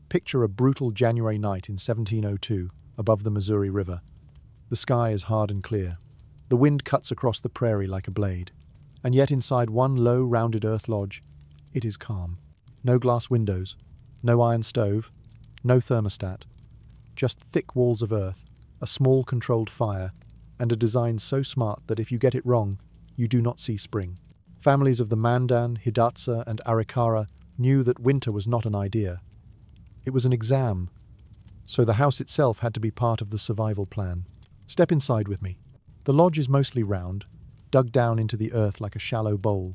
Picture a brutal January night in 1702 above the Missouri River. The sky is hard and clear. The wind cuts across the prairie like a blade. And yet inside one low, rounded earth lodge, it is calm. No glass windows, no iron stove, no thermostat. Just thick walls of earth, a small controlled fire, and a design so smart that if you get it wrong, you do not see spring. Families of the Mandan, Hidatsa, and Arikara knew that winter was not an idea. It was an exam, so the house itself had to be part of the survival plan. Step inside with me. The lodge is mostly round, dug down into the earth like a shallow bowl.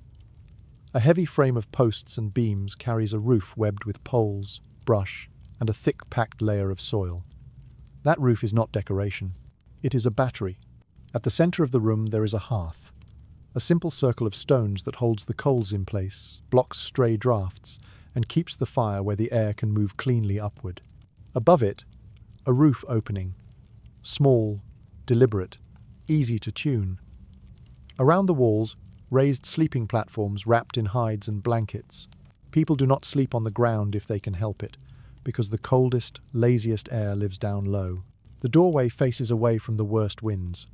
A heavy frame of posts and beams carries a roof webbed with poles, brush, and a thick packed layer of soil. That roof is not decoration. It is a battery. At the center of the room there is a hearth. A simple circle of stones that holds the coals in place, blocks stray drafts, and keeps the fire where the air can move cleanly upward. Above it, a roof opening. Small, deliberate, easy to tune. Around the walls, raised sleeping platforms wrapped in hides and blankets. People do not sleep on the ground if they can help it, because the coldest, laziest air lives down low. The doorway faces away from the worst winds.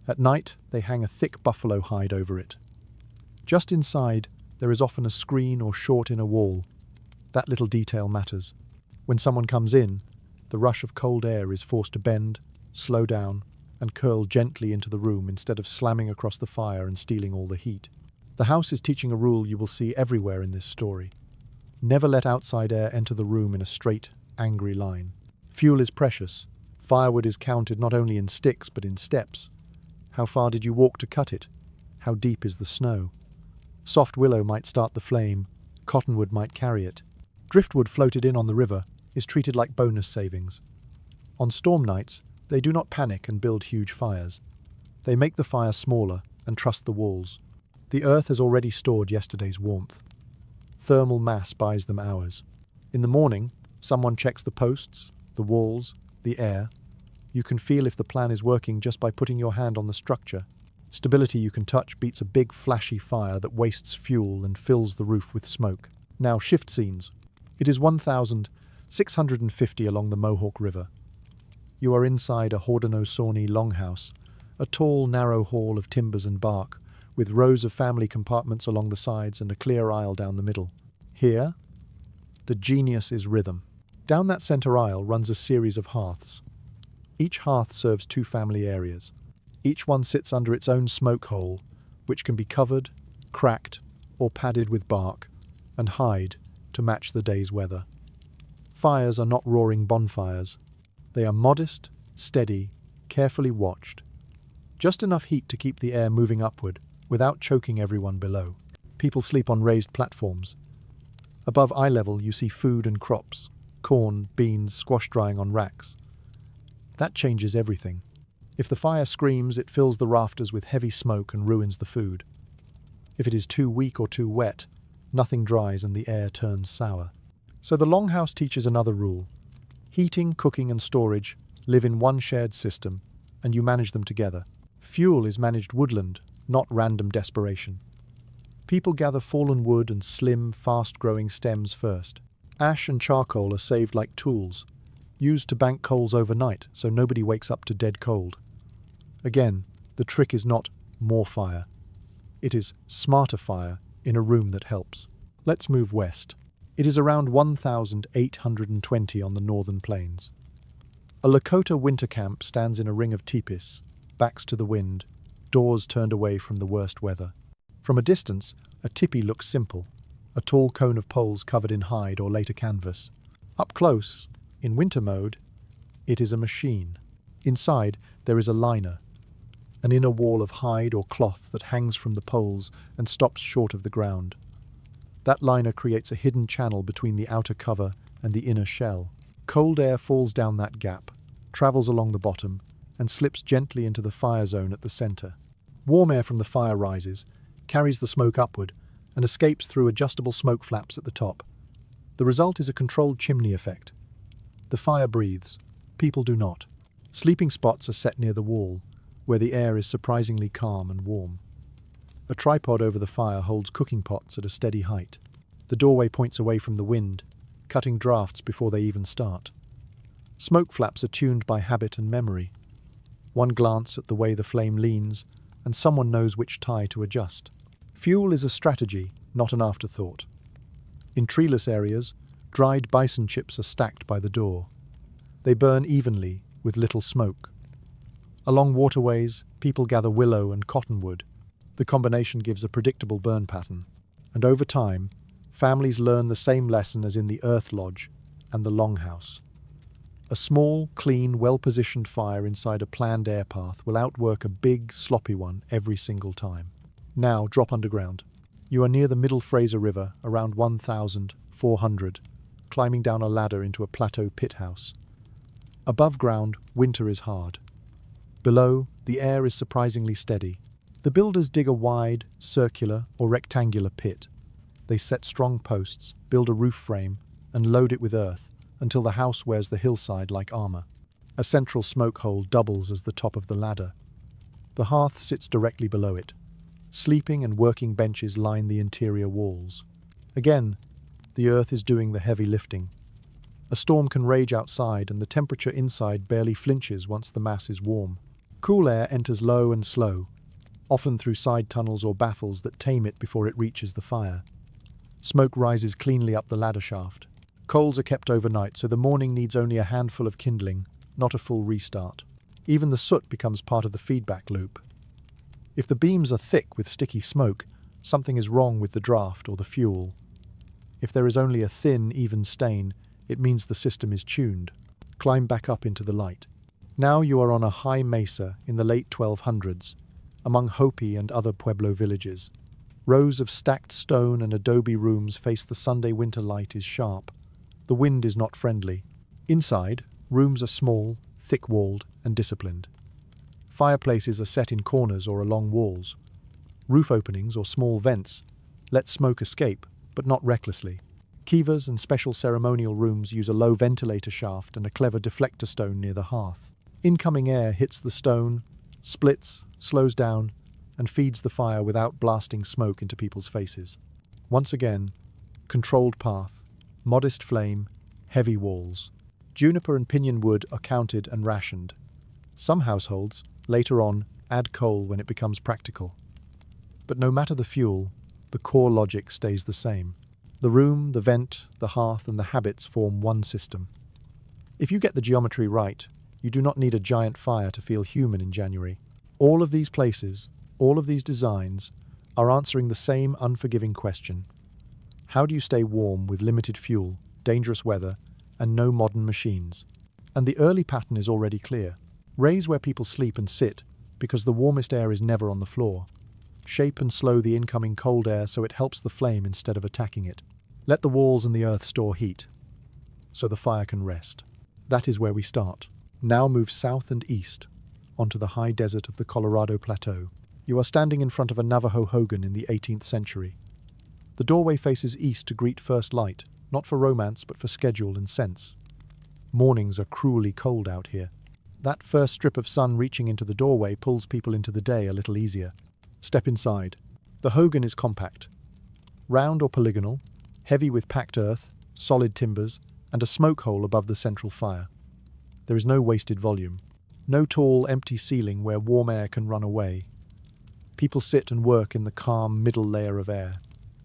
At night, they hang a thick buffalo hide over it. Just inside, there is often a screen or short inner wall. That little detail matters. When someone comes in, the rush of cold air is forced to bend, slow down, and curl gently into the room instead of slamming across the fire and stealing all the heat. The house is teaching a rule you will see everywhere in this story. Never let outside air enter the room in a straight, angry line. Fuel is precious. Firewood is counted not only in sticks but in steps. How far did you walk to cut it? How deep is the snow? Soft willow might start the flame, cottonwood might carry it. Driftwood floated in on the river is treated like bonus savings. On storm nights, they do not panic and build huge fires. They make the fire smaller and trust the walls. The earth has already stored yesterday's warmth. Thermal mass buys them hours. In the morning, someone checks the posts, the walls, the air. You can feel if the plan is working just by putting your hand on the structure. Stability you can touch beats a big flashy fire that wastes fuel and fills the roof with smoke. Now shift scenes. It is 1,650 along the Mohawk River. You are inside a Haudenosaunee longhouse, a tall, narrow hall of timbers and bark, with rows of family compartments along the sides and a clear aisle down the middle. Here, the genius is rhythm. Down that center aisle runs a series of hearths. Each hearth serves two family areas. Each one sits under its own smoke hole, which can be covered, cracked, or padded with bark, and hide to match the day's weather. Fires are not roaring bonfires. They are modest, steady, carefully watched. Just enough heat to keep the air moving upward, without choking everyone below. People sleep on raised platforms. Above eye level you see food and crops, corn, beans, squash drying on racks. That changes everything. If the fire screams, it fills the rafters with heavy smoke and ruins the food. If it is too weak or too wet, nothing dries and the air turns sour. So the longhouse teaches another rule. Heating, cooking and storage live in one shared system, and you manage them together. Fuel is managed woodland, not random desperation. People gather fallen wood and slim, fast-growing stems first. Ash and charcoal are saved like tools, used to bank coals overnight so nobody wakes up to dead cold. Again, the trick is not more fire. It is smarter fire in a room that helps. Let's move west. It is around 1,820 on the northern plains. A Lakota winter camp stands in a ring of teepees, backs to the wind, doors turned away from the worst weather. From a distance, a tipi looks simple, a tall cone of poles covered in hide or later canvas. Up close, in winter mode, it is a machine. Inside, there is a liner, an inner wall of hide or cloth that hangs from the poles and stops short of the ground. That liner creates a hidden channel between the outer cover and the inner shell. Cold air falls down that gap, travels along the bottom, and slips gently into the fire zone at the center. Warm air from the fire rises, carries the smoke upward, and escapes through adjustable smoke flaps at the top. The result is a controlled chimney effect. The fire breathes. People do not. Sleeping spots are set near the wall, where the air is surprisingly calm and warm. A tripod over the fire holds cooking pots at a steady height. The doorway points away from the wind, cutting drafts before they even start. Smoke flaps are tuned by habit and memory. One glance at the way the flame leans, and someone knows which tie to adjust. Fuel is a strategy, not an afterthought. In treeless areas, dried bison chips are stacked by the door. They burn evenly, with little smoke. Along waterways, people gather willow and cottonwood. The combination gives a predictable burn pattern. And over time, families learn the same lesson as in the earth lodge and the longhouse. A small, clean, well-positioned fire inside a planned air path will outwork a big, sloppy one every single time. Now, drop underground. You are near the Middle Fraser River, around 1,400, climbing down a ladder into a plateau pit house. Above ground, winter is hard. Below, the air is surprisingly steady. The builders dig a wide, circular or rectangular pit. They set strong posts, build a roof frame, and load it with earth until the house wears the hillside like armor. A central smoke hole doubles as the top of the ladder. The hearth sits directly below it. Sleeping and working benches line the interior walls. Again, the earth is doing the heavy lifting. A storm can rage outside and the temperature inside barely flinches once the mass is warm. Cool air enters low and slow, often through side tunnels or baffles that tame it before it reaches the fire. Smoke rises cleanly up the ladder shaft. Coals are kept overnight, so the morning needs only a handful of kindling, not a full restart. Even the soot becomes part of the feedback loop. If the beams are thick with sticky smoke, something is wrong with the draft or the fuel. If there is only a thin, even stain, it means the system is tuned. Climb back up into the light. Now you are on a high mesa in the late 1200s, among Hopi and other Pueblo villages. Rows of stacked stone and adobe rooms face the Sunday winter light is sharp. The wind is not friendly. Inside, rooms are small, thick-walled, and disciplined. Fireplaces are set in corners or along walls. Roof openings or small vents let smoke escape, but not recklessly. Kivas and special ceremonial rooms use a low ventilator shaft and a clever deflector stone near the hearth. Incoming air hits the stone, splits, slows down, and feeds the fire without blasting smoke into people's faces. Once again, controlled path, modest flame, heavy walls. Juniper and pinyon wood are counted and rationed. Some households, later on, add coal when it becomes practical. But no matter the fuel, the core logic stays the same. The room, the vent, the hearth, and the habits form one system. If you get the geometry right, you do not need a giant fire to feel human in January. All of these places, all of these designs, are answering the same unforgiving question. How do you stay warm with limited fuel, dangerous weather, and no modern machines? And the early pattern is already clear. Raise where people sleep and sit, because the warmest air is never on the floor. Shape and slow the incoming cold air so it helps the flame instead of attacking it. Let the walls and the earth store heat, so the fire can rest. That is where we start. Now move south and east, onto the high desert of the Colorado Plateau. You are standing in front of a Navajo hogan in the 18th century. The doorway faces east to greet first light, not for romance but for schedule and sense. Mornings are cruelly cold out here. That first strip of sun reaching into the doorway pulls people into the day a little easier. Step inside. The hogan is compact. Round or polygonal, heavy with packed earth, solid timbers, and a smoke hole above the central fire. There is no wasted volume. No tall, empty ceiling where warm air can run away. People sit and work in the calm middle layer of air,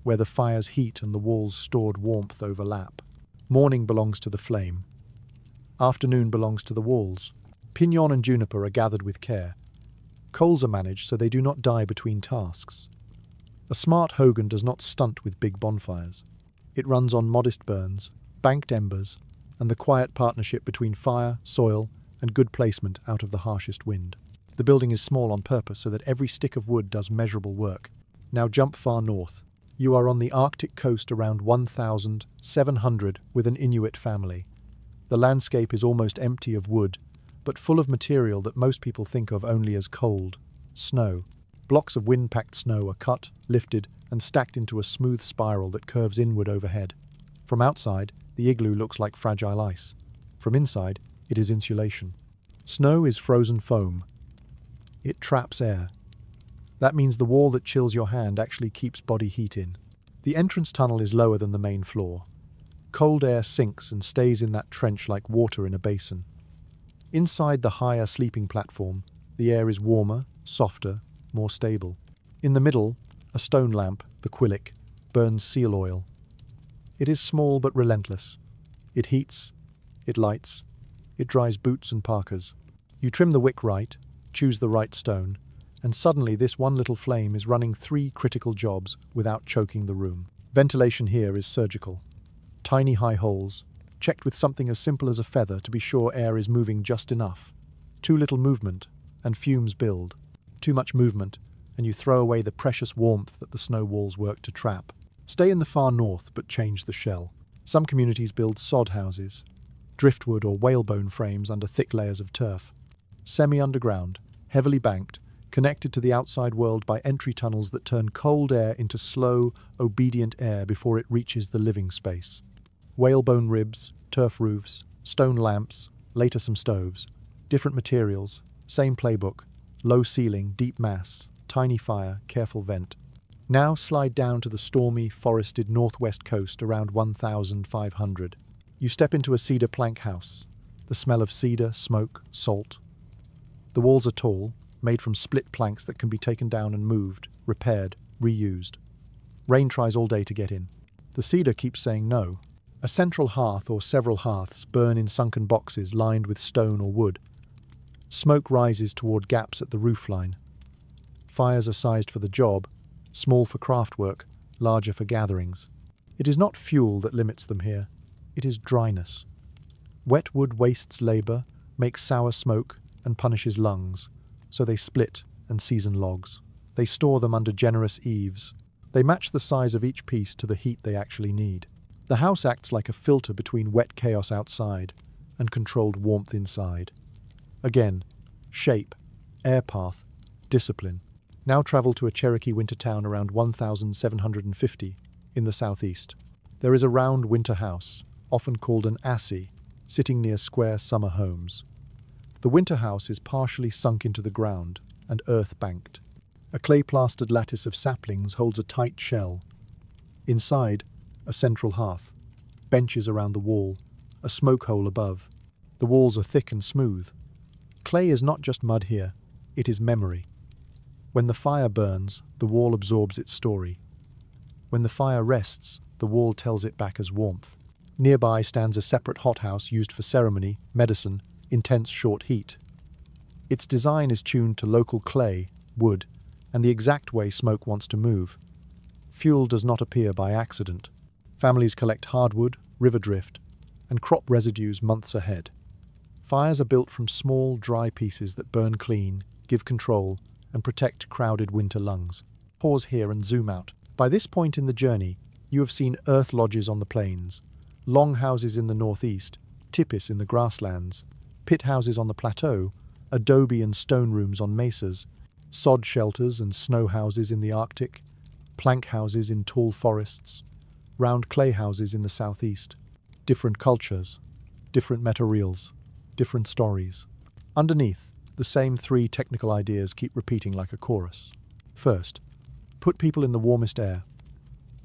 where the fire's heat and the wall's stored warmth overlap. Morning belongs to the flame. Afternoon belongs to the walls. Pinon and juniper are gathered with care. Coals are managed so they do not die between tasks. A smart hogan does not stunt with big bonfires. It runs on modest burns, banked embers, and the quiet partnership between fire, soil, and good placement out of the harshest wind. The building is small on purpose so that every stick of wood does measurable work. Now jump far north. You are on the Arctic coast around 1,700 with an Inuit family. The landscape is almost empty of wood, but full of material that most people think of only as cold, snow. Blocks of wind-packed snow are cut, lifted, and stacked into a smooth spiral that curves inward overhead. From outside, the igloo looks like fragile ice. From inside, it is insulation. Snow is frozen foam. It traps air. That means the wall that chills your hand actually keeps body heat in. The entrance tunnel is lower than the main floor. Cold air sinks and stays in that trench like water in a basin. Inside the higher sleeping platform, the air is warmer, softer, more stable. In the middle, a stone lamp, the quillic, burns seal oil. It is small but relentless. It heats, it lights, it dries boots and parkas. You trim the wick right, choose the right stone, and suddenly this one little flame is running 3 critical jobs without choking the room. Ventilation here is surgical. Tiny high holes, checked with something as simple as a feather to be sure air is moving just enough. Too little movement, and fumes build. Too much movement, and you throw away the precious warmth that the snow walls work to trap. Stay in the far north, but change the shell. Some communities build sod houses, driftwood or whalebone frames under thick layers of turf. Semi-underground, heavily banked, connected to the outside world by entry tunnels that turn cold air into slow, obedient air before it reaches the living space. Whalebone ribs, turf roofs, stone lamps, later some stoves. Different materials, same playbook. Low ceiling, deep mass, tiny fire, careful vent. Now slide down to the stormy, forested northwest coast around 1,500. You step into a cedar plank house. The smell of cedar, smoke, salt. The walls are tall, made from split planks that can be taken down and moved, repaired, reused. Rain tries all day to get in. The cedar keeps saying no. A central hearth or several hearths burn in sunken boxes lined with stone or wood. Smoke rises toward gaps at the roofline. Fires are sized for the job, small for craft work, larger for gatherings. It is not fuel that limits them here. It is dryness. Wet wood wastes labor, makes sour smoke, and punishes lungs, so they split and season logs. They store them under generous eaves. They match the size of each piece to the heat they actually need. The house acts like a filter between wet chaos outside and controlled warmth inside. Again, shape, air path, discipline. Now travel to a Cherokee winter town around 1,750 in the southeast. There is a round winter house, often called an assi, sitting near square summer homes. The winter house is partially sunk into the ground and earth-banked. A clay-plastered lattice of saplings holds a tight shell. Inside, a central hearth, benches around the wall, a smoke hole above. The walls are thick and smooth. Clay is not just mud here, it is memory. When the fire burns, the wall absorbs its story. When the fire rests, the wall tells it back as warmth. Nearby stands a separate hothouse used for ceremony, medicine, intense short heat. Its design is tuned to local clay, wood, and the exact way smoke wants to move. Fuel does not appear by accident. Families collect hardwood, river drift, and crop residues months ahead. Fires are built from small, dry pieces that burn clean, give control, and protect crowded winter lungs. Pause here and zoom out. By this point in the journey, you have seen earth lodges on the plains, long houses in the northeast, tipis in the grasslands, pit houses on the plateau, adobe and stone rooms on mesas, sod shelters and snow houses in the Arctic, plank houses in tall forests, round clay houses in the southeast. Different cultures, different materials, different stories. Underneath, the same 3 technical ideas keep repeating like a chorus. First, put people in the warmest air.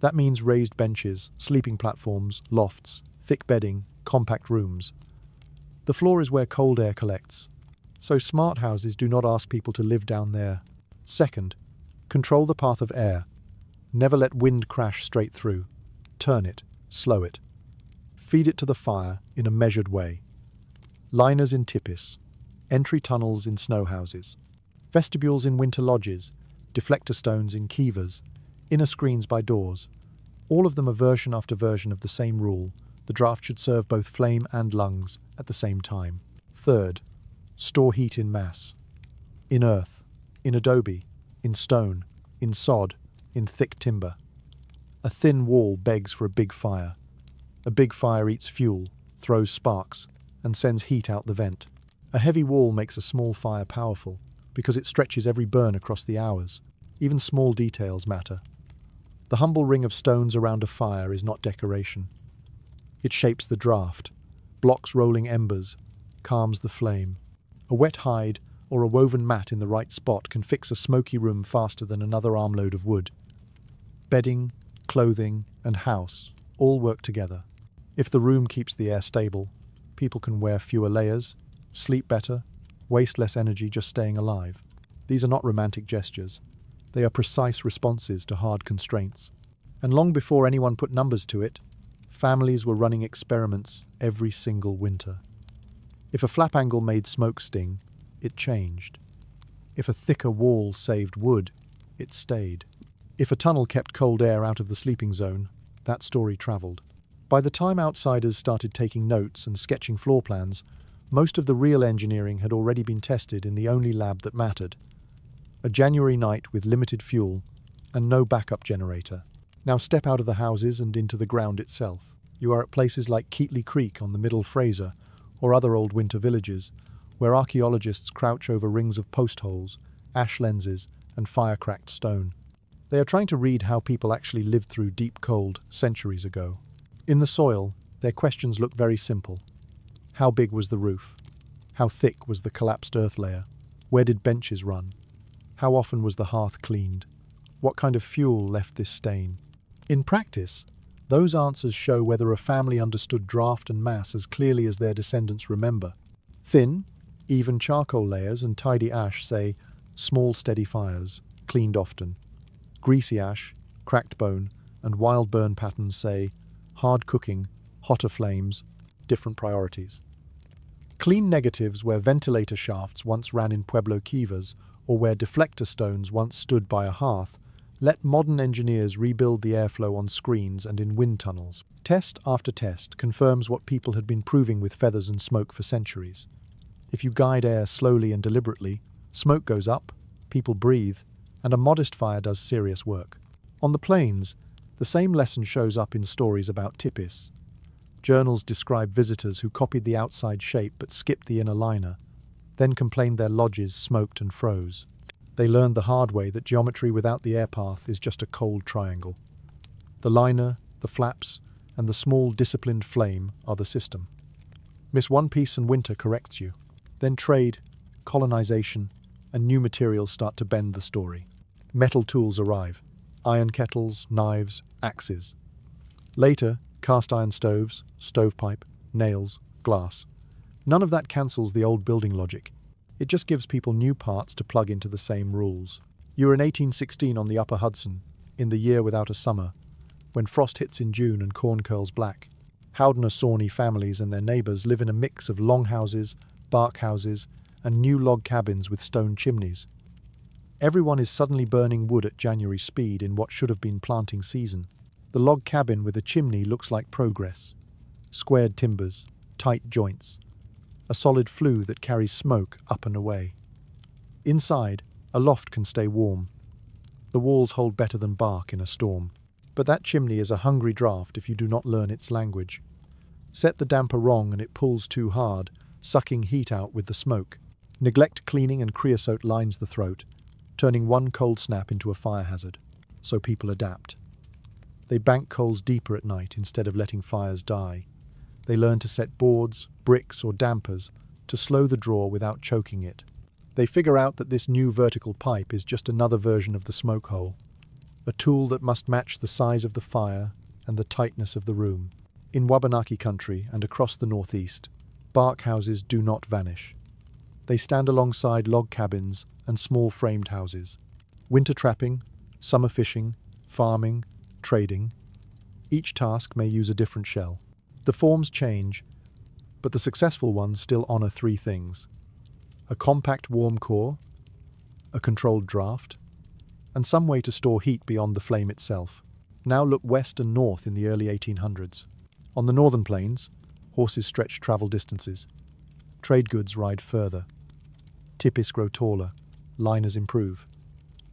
That means raised benches, sleeping platforms, lofts, thick bedding, compact rooms. The floor is where cold air collects, so smart houses do not ask people to live down there. Second, control the path of air. Never let wind crash straight through. Turn it, slow it. Feed it to the fire in a measured way. Liners in tipis, entry tunnels in snow houses, vestibules in winter lodges, deflector stones in kivas, inner screens by doors. All of them are version after version of the same rule. The draft should serve both flame and lungs at the same time. Third, store heat in mass. In earth, in adobe, in stone, in sod, in thick timber. A thin wall begs for a big fire. A big fire eats fuel, throws sparks, and sends heat out the vent. A heavy wall makes a small fire powerful, because it stretches every burn across the hours. Even small details matter. The humble ring of stones around a fire is not decoration. It shapes the draft, blocks rolling embers, calms the flame. A wet hide or a woven mat in the right spot can fix a smoky room faster than another armload of wood. Bedding, clothing, and house all work together. If the room keeps the air stable, people can wear fewer layers, sleep better, waste less energy just staying alive. These are not romantic gestures. They are precise responses to hard constraints. And long before anyone put numbers to it, families were running experiments every single winter. If a flap angle made smoke sting, it changed. If a thicker wall saved wood, it stayed. If a tunnel kept cold air out of the sleeping zone, that story travelled. By the time outsiders started taking notes and sketching floor plans, most of the real engineering had already been tested in the only lab that mattered. A January night with limited fuel and no backup generator. Now step out of the houses and into the ground itself. You are at places like Keatley Creek on the Middle Fraser or other old winter villages, where archaeologists crouch over rings of post holes, ash lenses, and fire-cracked stone. They are trying to read how people actually lived through deep cold centuries ago. In the soil, their questions look very simple. How big was the roof? How thick was the collapsed earth layer? Where did benches run? How often was the hearth cleaned? What kind of fuel left this stain? In practice, those answers show whether a family understood draft and mass as clearly as their descendants remember. Thin, even charcoal layers and tidy ash say, small steady fires, cleaned often. Greasy ash, cracked bone, and wild burn patterns say, hard cooking, hotter flames, different priorities. Clean negatives where ventilator shafts once ran in Pueblo kivas or where deflector stones once stood by a hearth let modern engineers rebuild the airflow on screens and in wind tunnels. Test after test confirms what people had been proving with feathers and smoke for centuries. If you guide air slowly and deliberately, smoke goes up, people breathe, and a modest fire does serious work. On the plains, the same lesson shows up in stories about tipis. Journals describe visitors who copied the outside shape but skipped the inner liner, then complained their lodges smoked and froze. They learned the hard way that geometry without the air path is just a cold triangle. The liner, the flaps, and the small disciplined flame are the system. Miss one piece and winter corrects you. Then trade, colonization, and new materials start to bend the story. Metal tools arrive. Iron kettles, knives, axes. Later, cast iron stoves, stovepipe, nails, glass. None of that cancels the old building logic. It just gives people new parts to plug into the same rules. You were in 1816 on the Upper Hudson, in the year without a summer, when frost hits in June and corn curls black. Howdener-Sawney families and their neighbours live in a mix of long houses, bark houses, and new log cabins with stone chimneys. Everyone is suddenly burning wood at January speed in what should have been planting season. The log cabin with a chimney looks like progress. Squared timbers, tight joints. A solid flue that carries smoke up and away. Inside, a loft can stay warm. The walls hold better than bark in a storm. But that chimney is a hungry draught if you do not learn its language. Set the damper wrong and it pulls too hard, sucking heat out with the smoke. Neglect cleaning and creosote lines the throat, turning one cold snap into a fire hazard. So people adapt. They bank coals deeper at night instead of letting fires die. They learn to set boards, bricks, or dampers to slow the draw without choking it. They figure out that this new vertical pipe is just another version of the smoke hole, a tool that must match the size of the fire and the tightness of the room. In Wabanaki country and across the Northeast, bark houses do not vanish. They stand alongside log cabins and small framed houses. Winter trapping, summer fishing, farming, trading. Each task may use a different shell. The forms change, but the successful ones still honor three things: a compact warm core, a controlled draft, and some way to store heat beyond the flame itself. Now look west and north in the early 1800s. On the northern plains, horses stretch travel distances. Trade goods ride further. Tipis grow taller. Liners improve.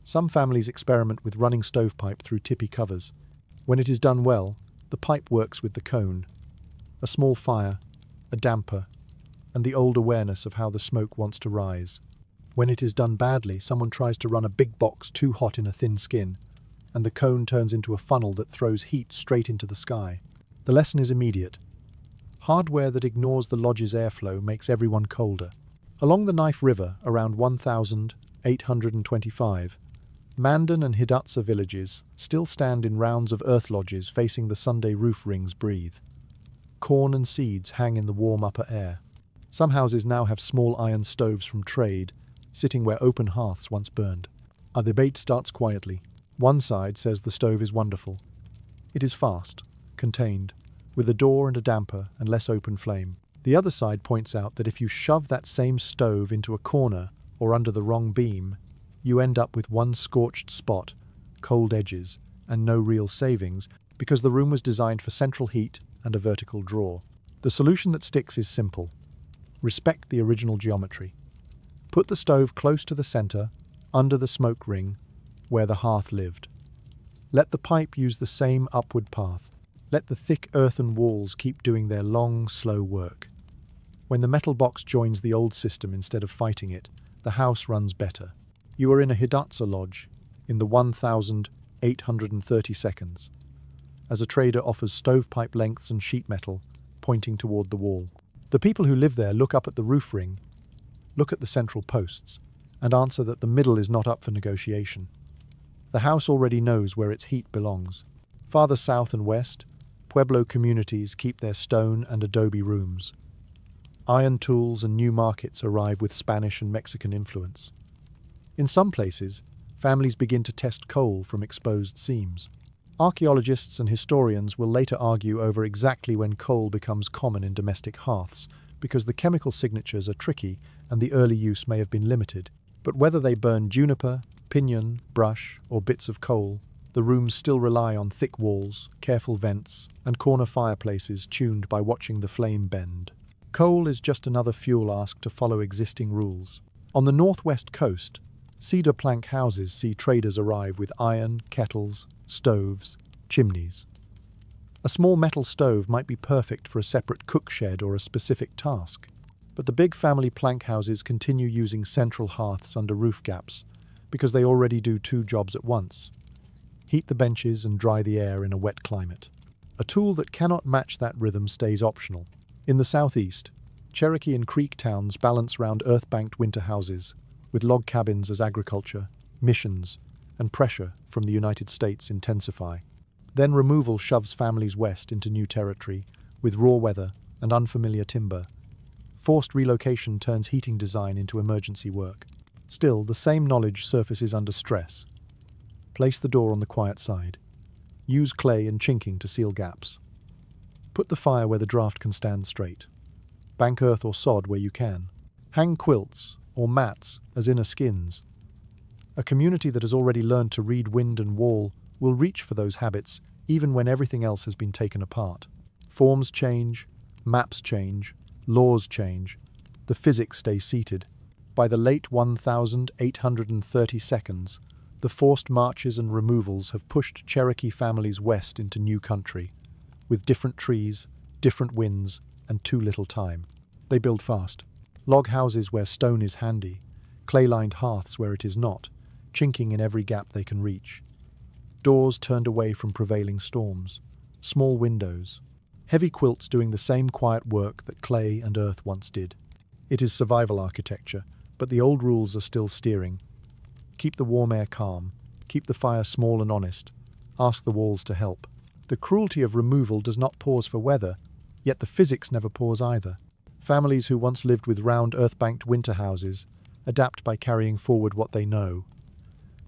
Some families experiment with running stovepipe through tippy covers. When it is done well, the pipe works with the cone. A small fire, a damper, and the old awareness of how the smoke wants to rise. When it is done badly, someone tries to run a big box too hot in a thin skin, and the cone turns into a funnel that throws heat straight into the sky. The lesson is immediate. Hardware that ignores the lodge's airflow makes everyone colder. Along the Knife River, around 1825, Mandan and Hidatsa villages still stand in rounds of earth lodges facing the Sunday roof rings breathe. Corn and seeds hang in the warm upper air. Some houses now have small iron stoves from trade, sitting where open hearths once burned. A debate starts quietly. One side says the stove is wonderful. It is fast, contained, with a door and a damper and less open flame. The other side points out that if you shove that same stove into a corner or under the wrong beam, you end up with one scorched spot, cold edges, and no real savings because the room was designed for central heat and a vertical drawer. The solution that sticks is simple. Respect the original geometry. Put the stove close to the center, under the smoke ring, where the hearth lived. Let the pipe use the same upward path. Let the thick earthen walls keep doing their long, slow work. When the metal box joins the old system instead of fighting it, the house runs better. You are in a Hidatsa lodge, in the 1,830 seconds, as a trader offers stovepipe lengths and sheet metal, pointing toward the wall. The people who live there look up at the roof ring, look at the central posts, and answer that the middle is not up for negotiation. The house already knows where its heat belongs. Farther south and west, Pueblo communities keep their stone and adobe rooms. Iron tools and new markets arrive with Spanish and Mexican influence. In some places, families begin to test coal from exposed seams. Archaeologists and historians will later argue over exactly when coal becomes common in domestic hearths, because the chemical signatures are tricky and the early use may have been limited. But whether they burn juniper, pinyon, brush, or bits of coal, the rooms still rely on thick walls, careful vents, and corner fireplaces tuned by watching the flame bend. Coal is just another fuel asked to follow existing rules. On the northwest coast, cedar plank houses see traders arrive with iron, kettles, stoves, chimneys. A small metal stove might be perfect for a separate cook shed or a specific task, but the big family plank houses continue using central hearths under roof gaps because they already do two jobs at once: heat the benches and dry the air in a wet climate. A tool that cannot match that rhythm stays optional. In the southeast, Cherokee and Creek towns balance round earth-banked winter houses, with log cabins as agriculture, missions, and pressure from the United States intensify. Then removal shoves families west into new territory, with raw weather and unfamiliar timber. Forced relocation turns heating design into emergency work. Still, the same knowledge surfaces under stress. Place the door on the quiet side. Use clay and chinking to seal gaps. Put the fire where the draft can stand straight. Bank earth or sod where you can. Hang quilts or mats as inner skins. A community that has already learned to read wind and wall will reach for those habits even when everything else has been taken apart. Forms change, maps change, laws change, the physics stay seated. By the late 1,830 seconds, the forced marches and removals have pushed Cherokee families west into new country, with different trees, different winds, and too little time. They build fast. Log houses where stone is handy, clay-lined hearths where it is not, chinking in every gap they can reach. Doors turned away from prevailing storms, small windows, heavy quilts doing the same quiet work that clay and earth once did. It is survival architecture, but the old rules are still steering. Keep the warm air calm, keep the fire small and honest, ask the walls to help. The cruelty of removal does not pause for weather, yet the physics never pause either. Families who once lived with round earth-banked winter houses adapt by carrying forward what they know.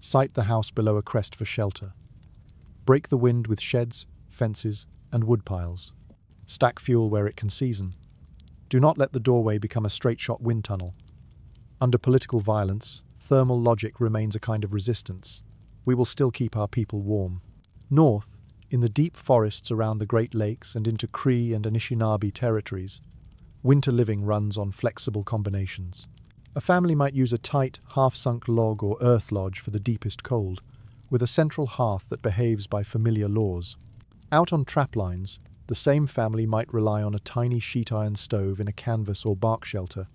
Site the house below a crest for shelter. Break the wind with sheds, fences, and wood piles. Stack fuel where it can season. Do not let the doorway become a straight-shot wind tunnel. Under political violence, thermal logic remains a kind of resistance. We will still keep our people warm. North, in the deep forests around the Great Lakes and into Cree and Anishinaabe territories, winter living runs on flexible combinations. A family might use a tight, half-sunk log or earth lodge for the deepest cold, with a central hearth that behaves by familiar laws. Out on trap lines, the same family might rely on a tiny sheet iron stove in a canvas or bark shelter.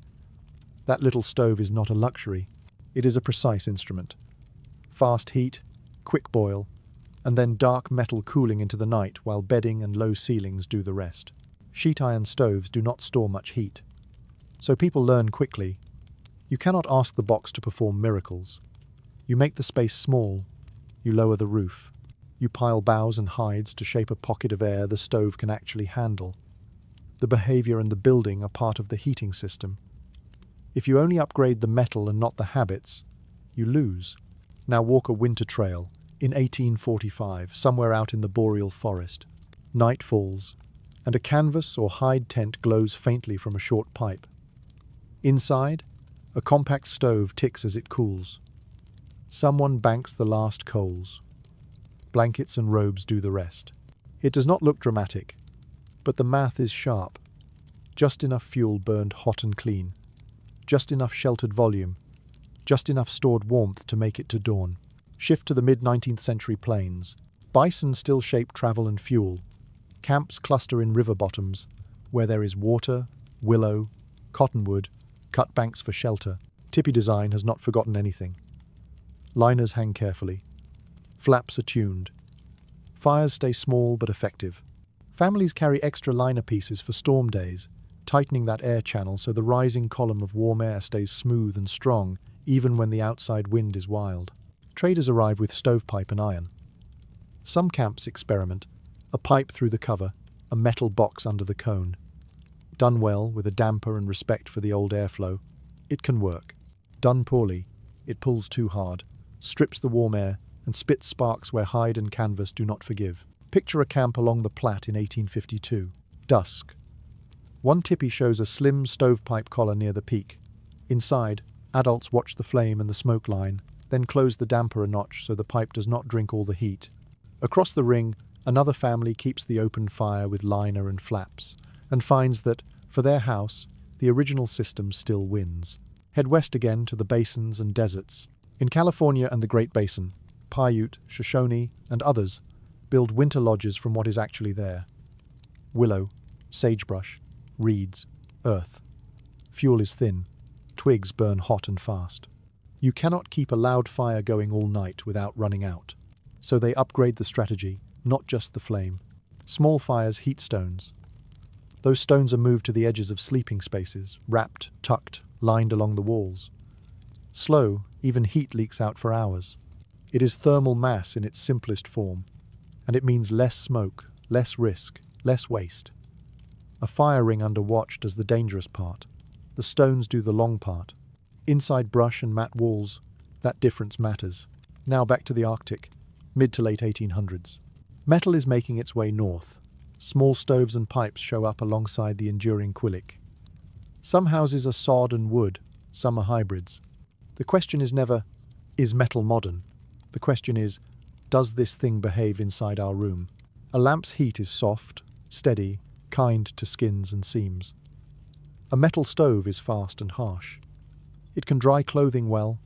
That little stove is not a luxury, it is a precise instrument. Fast heat, quick boil, and then dark metal cooling into the night while bedding and low ceilings do the rest. Sheet iron stoves do not store much heat, so people learn quickly. You cannot ask the box to perform miracles. You make the space small, you lower the roof, you pile boughs and hides to shape a pocket of air the stove can actually handle. The behavior and the building are part of the heating system. If you only upgrade the metal and not the habits, you lose. Now walk a winter trail in 1845, somewhere out in the boreal forest. Night falls, and a canvas or hide tent glows faintly from a short pipe. Inside, a compact stove ticks as it cools. Someone banks the last coals. Blankets and robes do the rest. It does not look dramatic, but the math is sharp. Just enough fuel burned hot and clean. Just enough sheltered volume. Just enough stored warmth to make it to dawn. Shift to the mid-19th century plains. Bison still shape travel and fuel. Camps cluster in river bottoms, where there is water, willow, cottonwood, cut banks for shelter. Tippy design has not forgotten anything. Liners hang carefully. Flaps are tuned. Fires stay small but effective. Families carry extra liner pieces for storm days, tightening that air channel so the rising column of warm air stays smooth and strong even when the outside wind is wild. Traders arrive with stovepipe and iron. Some camps experiment, a pipe through the cover, a metal box under the cone. Done well, with a damper and respect for the old airflow, it can work. Done poorly, it pulls too hard, strips the warm air, and spits sparks where hide and canvas do not forgive. Picture a camp along the Platte in 1852. Dusk. One tippy shows a slim stovepipe collar near the peak. Inside, adults watch the flame and the smoke line, then close the damper a notch so the pipe does not drink all the heat. Across the ring, another family keeps the open fire with liner and flaps, and finds that, for their house, the original system still wins. Head west again to the basins and deserts. In California and the Great Basin, Paiute, Shoshone, and others build winter lodges from what is actually there. Willow, sagebrush, reeds, earth. Fuel is thin. Twigs burn hot and fast. You cannot keep a loud fire going all night without running out. So they upgrade the strategy, not just the flame. Small fires heat stones. Those stones are moved to the edges of sleeping spaces, wrapped, tucked, lined along the walls. Slow, even heat leaks out for hours. It is thermal mass in its simplest form, and it means less smoke, less risk, less waste. A fire ring under watch does the dangerous part. The stones do the long part. Inside brush and mat walls, that difference matters. Now back to the Arctic, mid to late 1800s. Metal is making its way north. Small stoves and pipes show up alongside the enduring quillic. Some houses are sod and wood, some are hybrids. The question is never, is metal modern? The question is, does this thing behave inside our room? A lamp's heat is soft, steady, kind to skins and seams. A metal stove is fast and harsh. It can dry clothing well,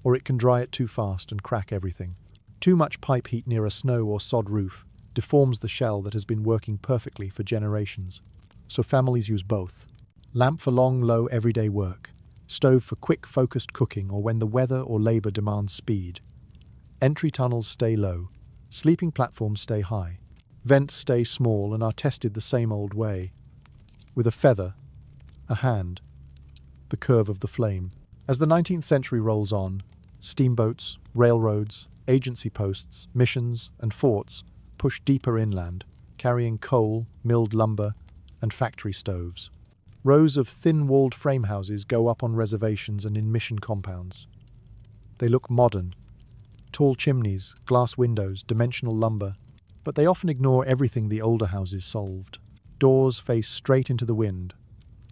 or it can dry it too fast and crack everything. Too much pipe heat near a snow or sod roof deforms the shell that has been working perfectly for generations. So families use both. Lamp for long, low, everyday work. Stove for quick, focused cooking or when the weather or labor demands speed. Entry tunnels stay low. Sleeping platforms stay high. Vents stay small and are tested the same old way. With a feather, a hand, the curve of the flame. As the 19th century rolls on, steamboats, railroads, agency posts, missions, and forts push deeper inland, carrying coal, milled lumber, and factory stoves. Rows of thin-walled frame houses go up on reservations and in mission compounds. They look modern. Tall chimneys, glass windows, dimensional lumber, but they often ignore everything the older houses solved. Doors face straight into the wind.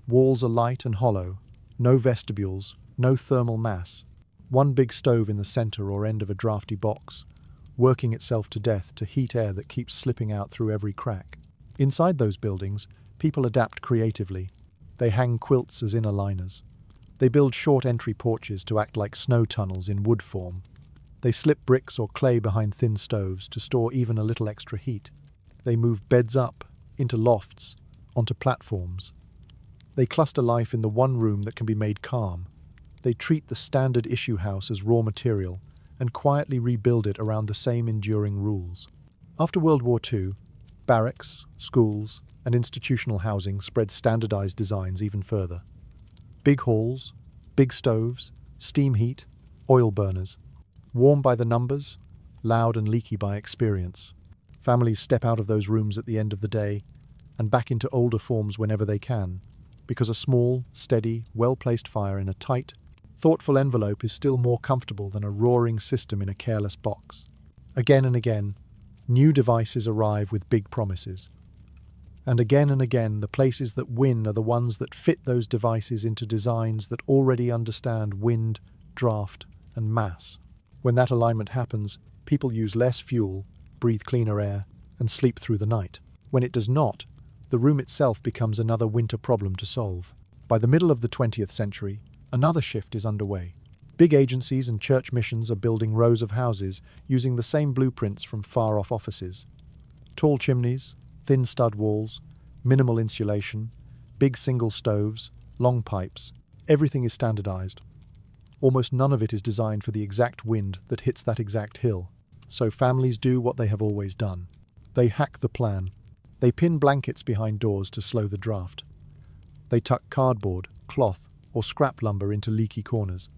Walls are light and hollow. No vestibules, no thermal mass. One big stove in the center or end of a drafty box, working itself to death to heat air that keeps slipping out through every crack. Inside those buildings, people adapt creatively. They hang quilts as inner liners. They build short entry porches to act like snow tunnels in wood form. They slip bricks or clay behind thin stoves to store even a little extra heat. They move beds up, into lofts, onto platforms. They cluster life in the one room that can be made calm. They treat the standard issue house as raw material and quietly rebuild it around the same enduring rules. After World War II, barracks, schools, and institutional housing spread standardized designs even further. Big halls, big stoves, steam heat, oil burners. Warm by the numbers, loud and leaky by experience. Families step out of those rooms at the end of the day, and back into older forms whenever they can, because a small, steady, well-placed fire in a tight, thoughtful envelope is still more comfortable than a roaring system in a careless box. Again and again, new devices arrive with big promises. And again, the places that win are the ones that fit those devices into designs that already understand wind, draft, and mass. When that alignment happens, people use less fuel, breathe cleaner air, and sleep through the night. When it does not, the room itself becomes another winter problem to solve. By the middle of the 20th century, another shift is underway. Big agencies and church missions are building rows of houses using the same blueprints from far-off offices. Tall chimneys, thin stud walls, minimal insulation, big single stoves, long pipes, everything is standardized. Almost none of it is designed for the exact wind that hits that exact hill. So families do what they have always done. They hack the plan. They pin blankets behind doors to slow the draft. They tuck cardboard, cloth, or scrap lumber into leaky corners.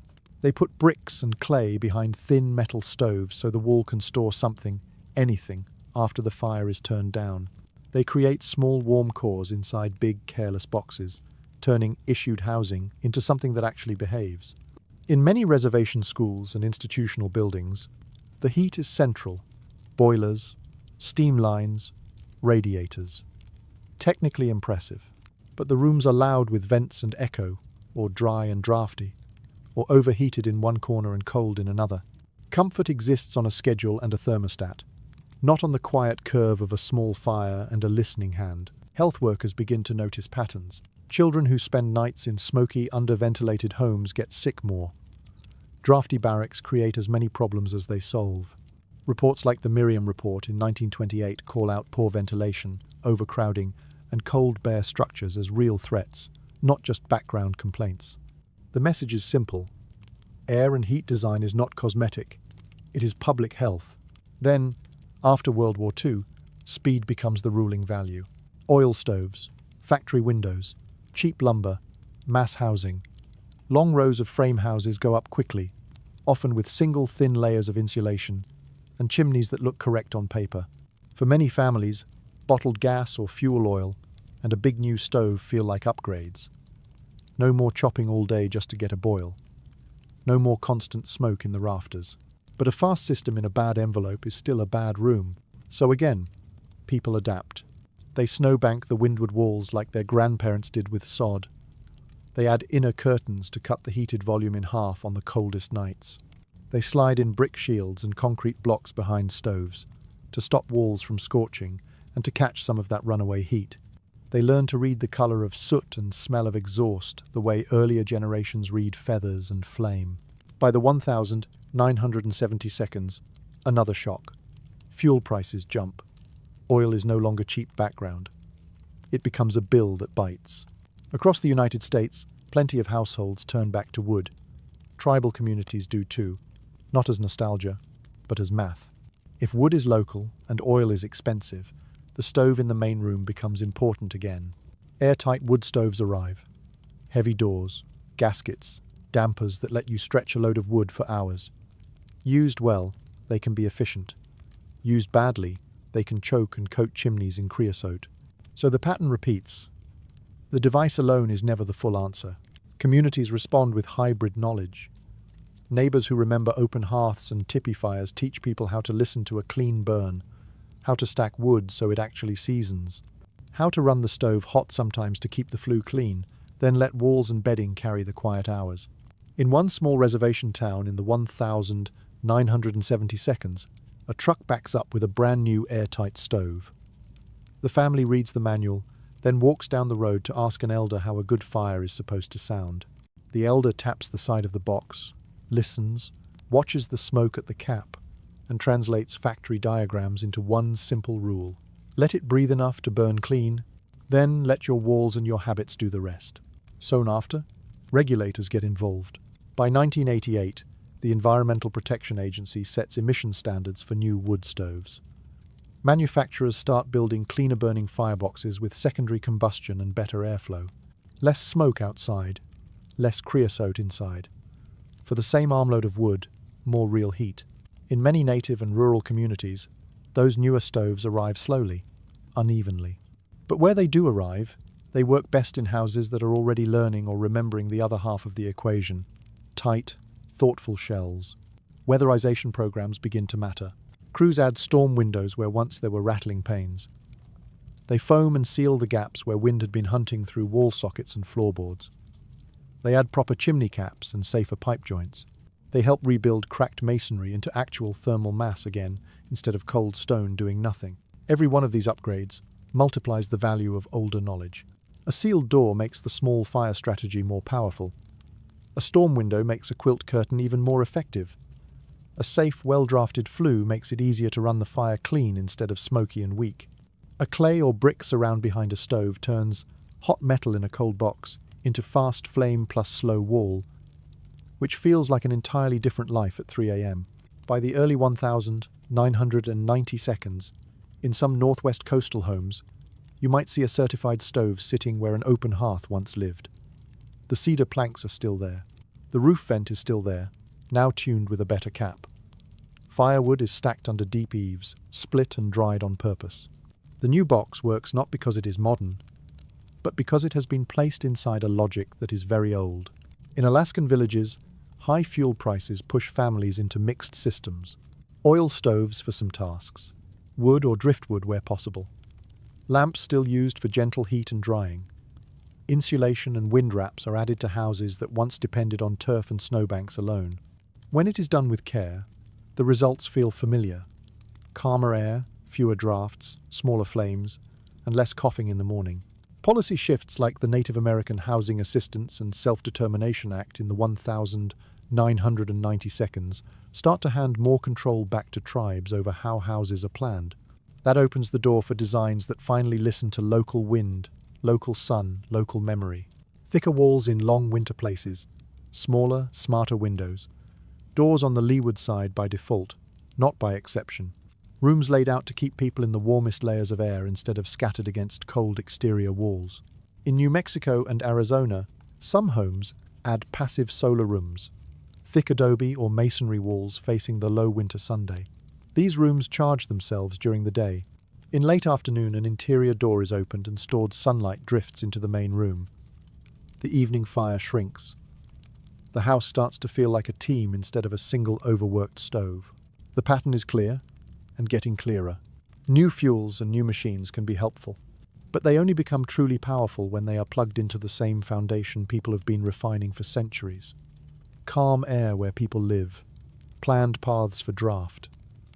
They put bricks and clay behind thin metal stoves so the wall can store something, anything, after the fire is turned down. They create small warm cores inside big careless boxes, turning issued housing into something that actually behaves. In many reservation schools and institutional buildings, the heat is central. Boilers, steam lines, radiators. Technically impressive, but the rooms are loud with vents and echo, or dry and drafty, or overheated in one corner and cold in another. Comfort exists on a schedule and a thermostat, not on the quiet curve of a small fire and a listening hand. Health workers begin to notice patterns. Children who spend nights in smoky, under-ventilated homes get sick more. Drafty barracks create as many problems as they solve. Reports like the Miriam Report in 1928 call out poor ventilation, overcrowding, and cold, bare structures as real threats, not just background complaints. The message is simple. Air and heat design is not cosmetic. It is public health. Then, after World War II, speed becomes the ruling value. Oil stoves, factory windows, cheap lumber, mass housing. Long rows of frame houses go up quickly, often with single thin layers of insulation, and chimneys that look correct on paper. For many families, bottled gas or fuel oil and a big new stove feel like upgrades. No more chopping all day just to get a boil. No more constant smoke in the rafters. But a fast system in a bad envelope is still a bad room. So again, people adapt. They snowbank the windward walls like their grandparents did with sod. They add inner curtains to cut the heated volume in half on the coldest nights. They slide in brick shields and concrete blocks behind stoves to stop walls from scorching and to catch some of that runaway heat. They learn to read the color of soot and smell of exhaust the way earlier generations read feathers and flame. By the 1970 seconds, another shock. Fuel prices jump. Oil is no longer cheap background. It becomes a bill that bites. Across the United States, plenty of households turn back to wood. Tribal communities do too, not as nostalgia, but as math. If wood is local and oil is expensive, the stove in the main room becomes important again. Airtight wood stoves arrive. Heavy doors, gaskets, dampers that let you stretch a load of wood for hours. Used well, they can be efficient. Used badly, they can choke and coat chimneys in creosote. So the pattern repeats. The device alone is never the full answer. Communities respond with hybrid knowledge. Neighbors who remember open hearths and tippy fires teach people how to listen to a clean burn, how to stack wood so it actually seasons, how to run the stove hot sometimes to keep the flue clean, then let walls and bedding carry the quiet hours. In one small reservation town in the 1970 seconds, a truck backs up with a brand new airtight stove. The family reads the manual, then walks down the road to ask an elder how a good fire is supposed to sound. The elder taps the side of the box, listens, watches the smoke at the cap, and translates factory diagrams into one simple rule. Let it breathe enough to burn clean, then let your walls and your habits do the rest. Soon after, regulators get involved. By 1988, the Environmental Protection Agency sets emission standards for new wood stoves. Manufacturers start building cleaner-burning fireboxes with secondary combustion and better airflow. Less smoke outside, less creosote inside. For the same armload of wood, more real heat. In many native and rural communities, those newer stoves arrive slowly, unevenly. But where they do arrive, they work best in houses that are already learning or remembering the other half of the equation. Tight, thoughtful shells. Weatherization programs begin to matter. Crews add storm windows where once there were rattling panes. They foam and seal the gaps where wind had been hunting through wall sockets and floorboards. They add proper chimney caps and safer pipe joints. They help rebuild cracked masonry into actual thermal mass again, instead of cold stone doing nothing. Every one of these upgrades multiplies the value of older knowledge. A sealed door makes the small fire strategy more powerful. A storm window makes a quilt curtain even more effective. A safe, well-drafted flue makes it easier to run the fire clean instead of smoky and weak. A clay or brick surround behind a stove turns hot metal in a cold box into fast flame plus slow wall, which feels like an entirely different life at 3 a.m. By the early 1990 seconds, in some northwest coastal homes, you might see a certified stove sitting where an open hearth once lived. The cedar planks are still there. The roof vent is still there, now tuned with a better cap. Firewood is stacked under deep eaves, split and dried on purpose. The new box works not because it is modern, but because it has been placed inside a logic that is very old. In Alaskan villages, high fuel prices push families into mixed systems. Oil stoves for some tasks, wood or driftwood where possible. Lamps still used for gentle heat and drying. Insulation and wind wraps are added to houses that once depended on turf and snowbanks alone. When it is done with care, the results feel familiar. Calmer air, fewer drafts, smaller flames, and less coughing in the morning. Policy shifts like the Native American Housing Assistance and Self-Determination Act in the 1990 seconds start to hand more control back to tribes over how houses are planned. That opens the door for designs that finally listen to local wind, local sun, local memory. Thicker walls in long winter places, smaller, smarter windows. Doors on the leeward side by default, not by exception. Rooms laid out to keep people in the warmest layers of air instead of scattered against cold exterior walls. In New Mexico and Arizona, some homes add passive solar rooms, thick adobe or masonry walls facing the low winter Sunday. These rooms charge themselves during the day. In late afternoon, an interior door is opened and stored sunlight drifts into the main room. The evening fire shrinks. The house starts to feel like a team instead of a single overworked stove. The pattern is clear and getting clearer. New fuels and new machines can be helpful, but they only become truly powerful when they are plugged into the same foundation people have been refining for centuries. Calm air where people live, planned paths for draft,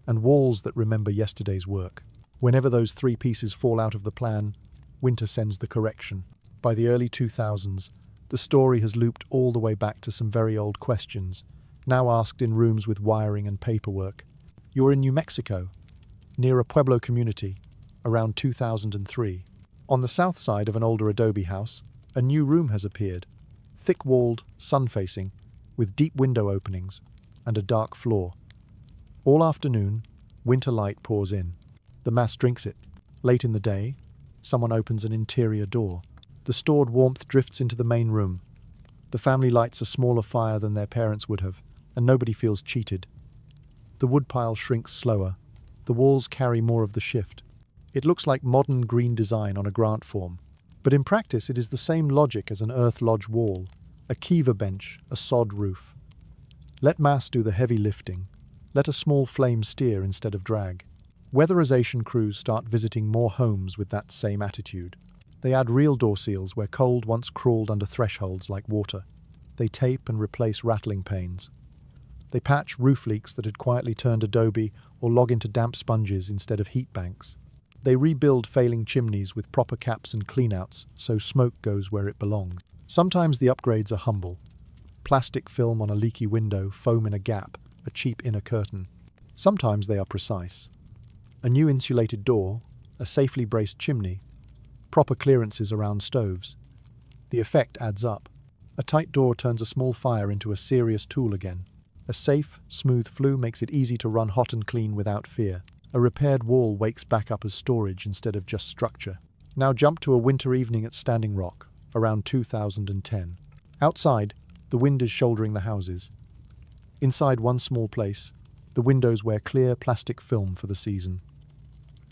and walls that remember yesterday's work. Whenever those three pieces fall out of the plan, winter sends the correction. By the early 2000s, the story has looped all the way back to some very old questions, now asked in rooms with wiring and paperwork. You're in New Mexico, near a Pueblo community, around 2003. On the south side of an older adobe house, a new room has appeared, thick-walled, sun-facing, with deep window openings and a dark floor. All afternoon, winter light pours in. The mass drinks it. Late in the day, someone opens an interior door. The stored warmth drifts into the main room. The family lights a smaller fire than their parents would have, and nobody feels cheated. The woodpile shrinks slower. The walls carry more of the shift. It looks like modern green design on a grant form. But in practice, it is the same logic as an earth lodge wall, a kiva bench, a sod roof. Let mass do the heavy lifting. Let a small flame steer instead of drag. Weatherization crews start visiting more homes with that same attitude. They add real door seals where cold once crawled under thresholds like water. They tape and replace rattling panes. They patch roof leaks that had quietly turned adobe or log into damp sponges instead of heat banks. They rebuild failing chimneys with proper caps and cleanouts so smoke goes where it belongs. Sometimes the upgrades are humble. Plastic film on a leaky window, foam in a gap, a cheap inner curtain. Sometimes they are precise. A new insulated door, a safely braced chimney, proper clearances around stoves. The effect adds up. A tight door turns a small fire into a serious tool again. A safe, smooth flue makes it easy to run hot and clean without fear. A repaired wall wakes back up as storage instead of just structure. Now jump to a winter evening at Standing Rock, around 2010. Outside, the wind is shouldering the houses. Inside one small place, the windows wear clear plastic film for the season.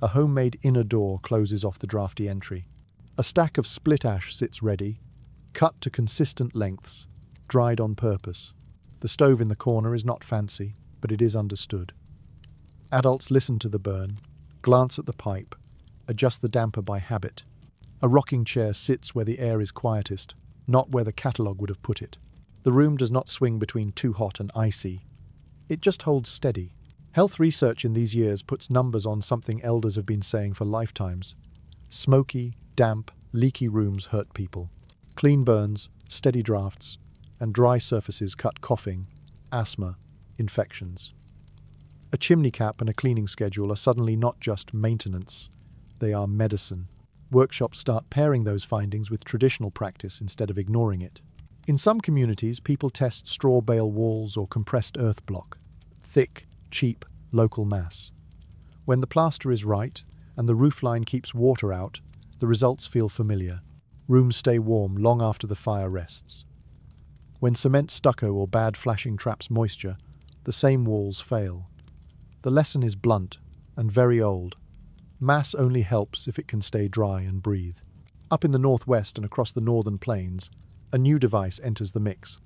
A homemade inner door closes off the drafty entry. A stack of split ash sits ready, cut to consistent lengths, dried on purpose. The stove in the corner is not fancy, but it is understood. Adults listen to the burn, glance at the pipe, adjust the damper by habit. A rocking chair sits where the air is quietest, not where the catalogue would have put it. The room does not swing between too hot and icy. It just holds steady. Health research in these years puts numbers on something elders have been saying for lifetimes. Smoky, damp, leaky rooms hurt people. Clean burns, steady drafts, and dry surfaces cut coughing, asthma, infections. A chimney cap and a cleaning schedule are suddenly not just maintenance, they are medicine. Workshops start pairing those findings with traditional practice instead of ignoring it. In some communities, people test straw bale walls or compressed earth block. Thick, cheap, local mass. When the plaster is right and the roofline keeps water out, the results feel familiar. Rooms stay warm long after the fire rests. When cement stucco or bad flashing traps moisture, the same walls fail. The lesson is blunt and very old. Mass only helps if it can stay dry and breathe. Up in the northwest and across the northern plains, a new device enters the mix.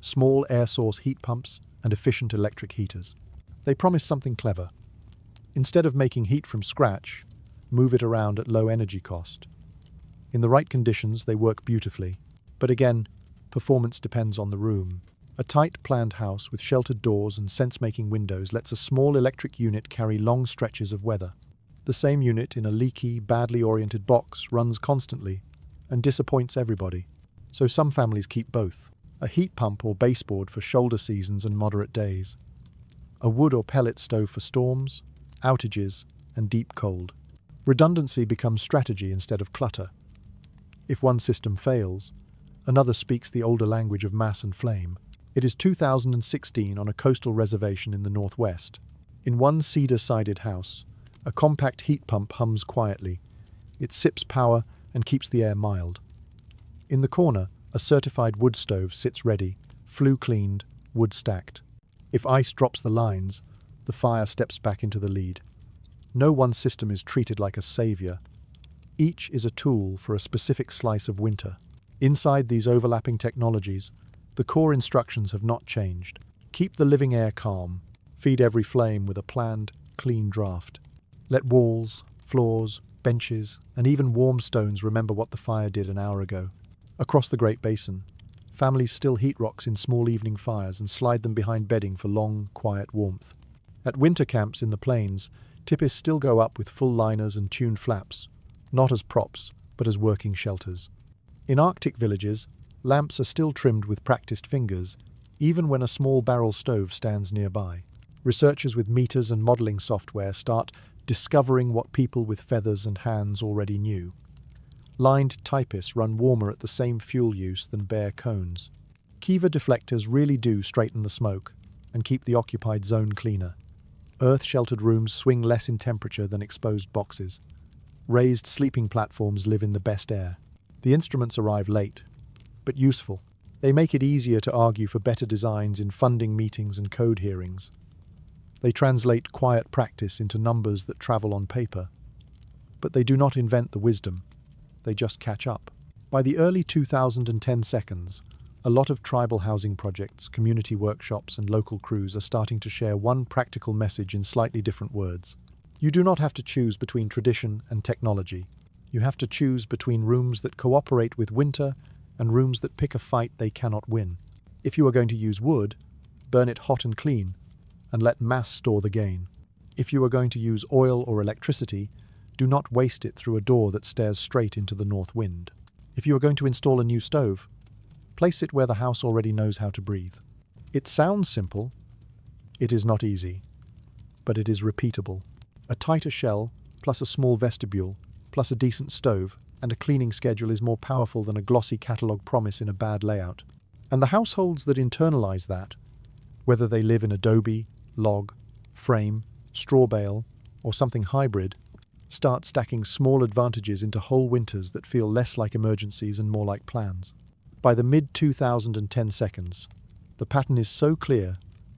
Small air source heat pumps and efficient electric heaters. They promise something clever. Instead of making heat from scratch, move it around at low energy cost. In the right conditions, they work beautifully. But again, performance depends on the room. A tight, planned house with sheltered doors and sense-making windows lets a small electric unit carry long stretches of weather. The same unit in a leaky, badly oriented box runs constantly and disappoints everybody. So some families keep both. A heat pump or baseboard for shoulder seasons and moderate days. A wood or pellet stove for storms, outages, and deep cold. Redundancy becomes strategy instead of clutter. If one system fails, another speaks the older language of mass and flame. It is 2016 on a coastal reservation in the northwest. In one cedar-sided house, a compact heat pump hums quietly. It sips power and keeps the air mild. In the corner, a certified wood stove sits ready, flue cleaned, wood stacked. If ice drops the lines, the fire steps back into the lead. No one system is treated like a savior. Each is a tool for a specific slice of winter. Inside these overlapping technologies, the core instructions have not changed. Keep the living air calm. Feed every flame with a planned, clean draft. Let walls, floors, benches, and even warm stones remember what the fire did an hour ago. Across the Great Basin, families still heat rocks in small evening fires and slide them behind bedding for long, quiet warmth. At winter camps in the plains, tipis still go up with full liners and tuned flaps, not as props, but as working shelters. In Arctic villages, lamps are still trimmed with practiced fingers, even when a small barrel stove stands nearby. Researchers with meters and modeling software start discovering what people with feathers and hands already knew. Lined typists run warmer at the same fuel use than bare cones. Kiva deflectors really do straighten the smoke and keep the occupied zone cleaner. Earth-sheltered rooms swing less in temperature than exposed boxes. Raised sleeping platforms live in the best air. The instruments arrive late, but useful. They make it easier to argue for better designs in funding meetings and code hearings. They translate quiet practice into numbers that travel on paper. But they do not invent the wisdom. They just catch up. By the early 2010 seconds, a lot of tribal housing projects, community workshops, and local crews are starting to share one practical message in slightly different words. You do not have to choose between tradition and technology. You have to choose between rooms that cooperate with winter and rooms that pick a fight they cannot win. If you are going to use wood, burn it hot and clean, and let mass store the gain. If you are going to use oil or electricity, do not waste it through a door that stares straight into the north wind. If you are going to install a new stove, place it where the house already knows how to breathe. It sounds simple. It is not easy, but it is repeatable. A tighter shell, plus a small vestibule, plus a decent stove, and a cleaning schedule is more powerful than a glossy catalogue promise in a bad layout. And the households that internalize that, whether they live in adobe, log, frame, straw bale, or something hybrid, start stacking small advantages into whole winters that feel less like emergencies and more like plans. By the mid-2010 seconds, the pattern is so clear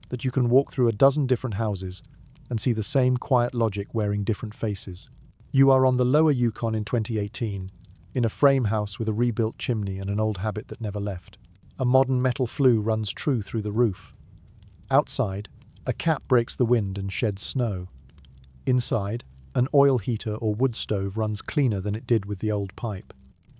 that you can walk through a dozen different houses and see the same quiet logic wearing different faces. You are on the lower Yukon in 2018, in a frame house with a rebuilt chimney and an old habit that never left. A modern metal flue runs true through the roof. Outside, a cap breaks the wind and sheds snow. Inside, an oil heater or wood stove runs cleaner than it did with the old pipe.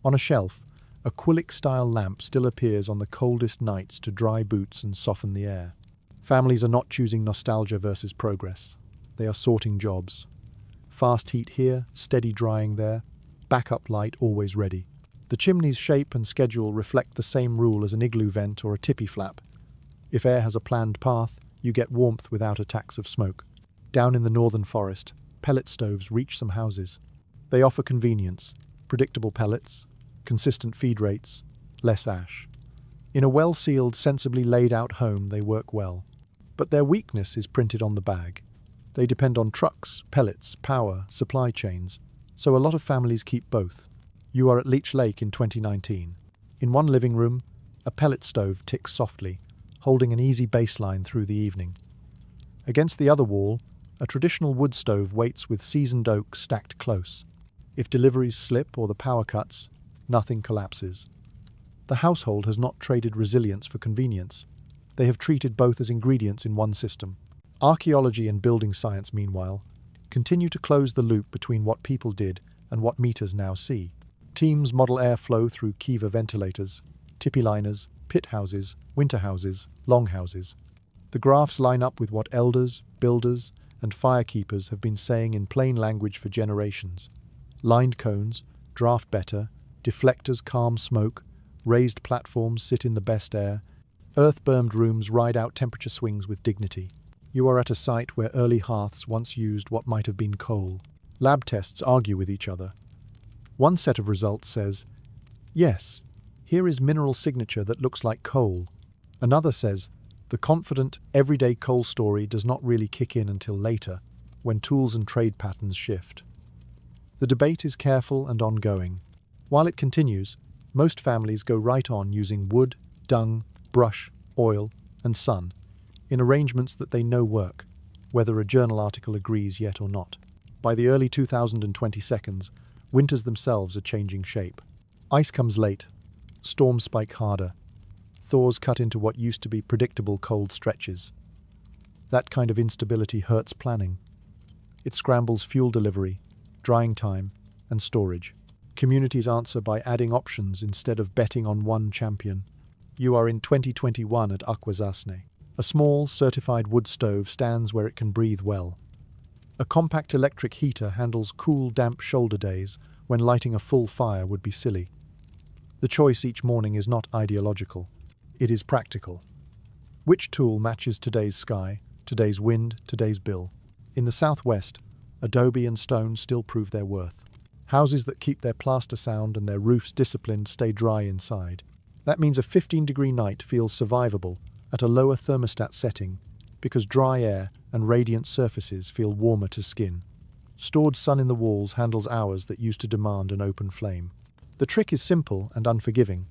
On a shelf, a Quillick-style lamp still appears on the coldest nights to dry boots and soften the air. Families are not choosing nostalgia versus progress. They are sorting jobs. Fast heat here, steady drying there, backup light always ready. The chimney's shape and schedule reflect the same rule as an igloo vent or a tippy flap. If air has a planned path, you get warmth without attacks of smoke. Down in the northern forest, pellet stoves reach some houses. They offer convenience, predictable pellets, consistent feed rates, less ash. In a well-sealed, sensibly laid-out home, they work well. But their weakness is printed on the bag. They depend on trucks, pellets, power, supply chains, so a lot of families keep both. You are at Leech Lake in 2019. In one living room, a pellet stove ticks softly, holding an easy baseline through the evening. Against the other wall, a traditional wood stove waits with seasoned oak stacked close. If deliveries slip or the power cuts, nothing collapses. The household has not traded resilience for convenience. They have treated both as ingredients in one system. Archaeology and building science, meanwhile, continue to close the loop between what people did and what meters now see. Teams model airflow through Kiva ventilators, tippy liners, pit houses, winter houses, long houses. The graphs line up with what elders, builders, and firekeepers have been saying in plain language for generations. Lined cones draft better, deflectors calm smoke, raised platforms sit in the best air, earth-bermed rooms ride out temperature swings with dignity. You are at a site where early hearths once used what might have been coal. Lab tests argue with each other. One set of results says, yes, here is mineral signature that looks like coal. Another says, the confident, everyday coal story does not really kick in until later, when tools and trade patterns shift. The debate is careful and ongoing. While it continues, most families go right on using wood, dung, brush, oil, and sun, in arrangements that they know work, whether a journal article agrees yet or not. By the early 2022s, winters themselves are changing shape. Ice comes late, storms spike harder, thaws cut into what used to be predictable cold stretches. That kind of instability hurts planning. It scrambles fuel delivery, drying time, and storage. Communities answer by adding options instead of betting on one champion. You are in 2021 at Akwesasne. A small, certified wood stove stands where it can breathe well. A compact electric heater handles cool, damp shoulder days when lighting a full fire would be silly. The choice each morning is not ideological. It is practical. Which tool matches today's sky, today's wind, today's bill? In the southwest, adobe and stone still prove their worth. Houses that keep their plaster sound and their roofs disciplined stay dry inside. That means a 15-degree night feels survivable at a lower thermostat setting because dry air and radiant surfaces feel warmer to skin. Stored sun in the walls handles hours that used to demand an open flame. The trick is simple and unforgiving.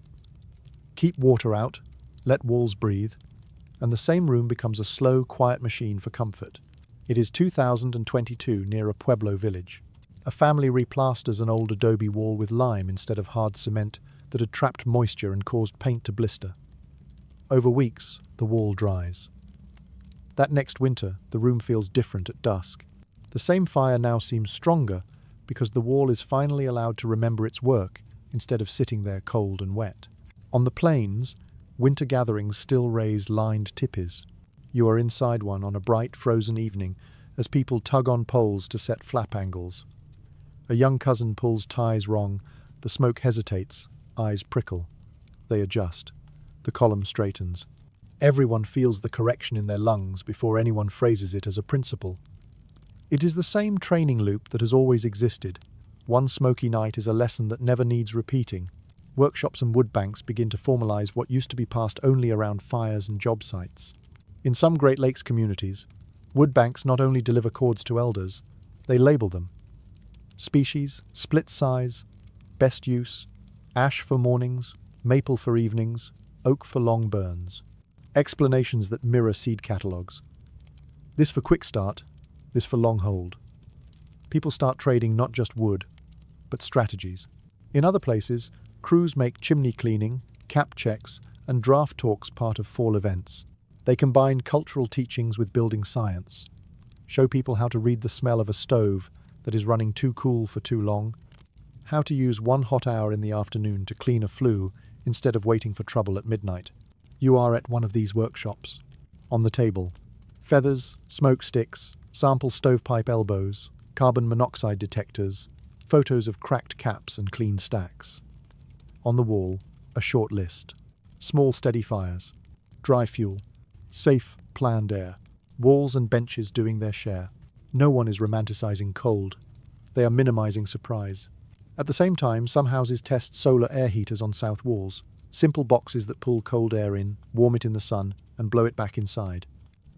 Keep water out, let walls breathe, and the same room becomes a slow, quiet machine for comfort. It is 2022 near a Pueblo village. A family replasters an old adobe wall with lime instead of hard cement that had trapped moisture and caused paint to blister. Over weeks, the wall dries. That next winter, the room feels different at dusk. The same fire now seems stronger because the wall is finally allowed to remember its work instead of sitting there cold and wet. On the plains, winter gatherings still raise lined tippies. You are inside one on a bright, frozen evening as people tug on poles to set flap angles. A young cousin pulls ties wrong, the smoke hesitates, eyes prickle. They adjust. The column straightens. Everyone feels the correction in their lungs before anyone phrases it as a principle. It is the same training loop that has always existed. One smoky night is a lesson that never needs repeating. Workshops and wood banks begin to formalize what used to be passed only around fires and job sites. In some Great Lakes communities, wood banks not only deliver cords to elders, they label them. Species, split size, best use, ash for mornings, maple for evenings, oak for long burns. Explanations that mirror seed catalogues. This for quick start, this for long hold. People start trading not just wood, but strategies. In other places, crews make chimney cleaning, cap checks, and draft talks part of fall events. They combine cultural teachings with building science, show people how to read the smell of a stove that is running too cool for too long, how to use one hot hour in the afternoon to clean a flue instead of waiting for trouble at midnight. You are at one of these workshops. On the table, feathers, smoke sticks, sample stovepipe elbows, carbon monoxide detectors, photos of cracked caps and clean stacks. On the wall, a short list. Small steady fires, dry fuel, safe, planned air, walls and benches doing their share. No one is romanticizing cold. They are minimizing surprise. At the same time, some houses test solar air heaters on south walls, simple boxes that pull cold air in, warm it in the sun, and blow it back inside.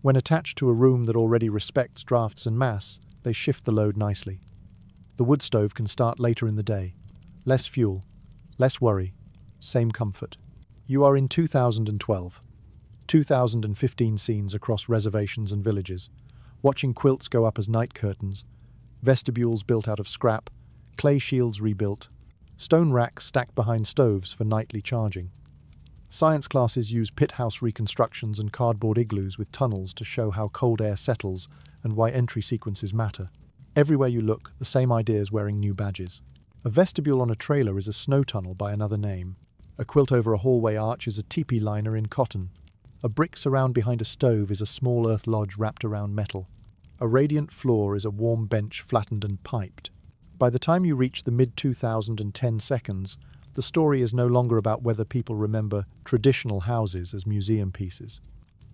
When attached to a room that already respects drafts and mass, they shift the load nicely. The wood stove can start later in the day. Less fuel, less worry, same comfort. You are in 2012. 2015 scenes across reservations and villages, watching quilts go up as night curtains, vestibules built out of scrap, clay shields rebuilt, stone racks stacked behind stoves for nightly charging. Science classes use pit house reconstructions and cardboard igloos with tunnels to show how cold air settles and why entry sequences matter. Everywhere you look, the same ideas wearing new badges. A vestibule on a trailer is a snow tunnel by another name. A quilt over a hallway arch is a teepee liner in cotton. A brick surround behind a stove is a small earth lodge wrapped around metal. A radiant floor is a warm bench flattened and piped. By the time you reach the mid-2010 seconds, the story is no longer about whether people remember traditional houses as museum pieces.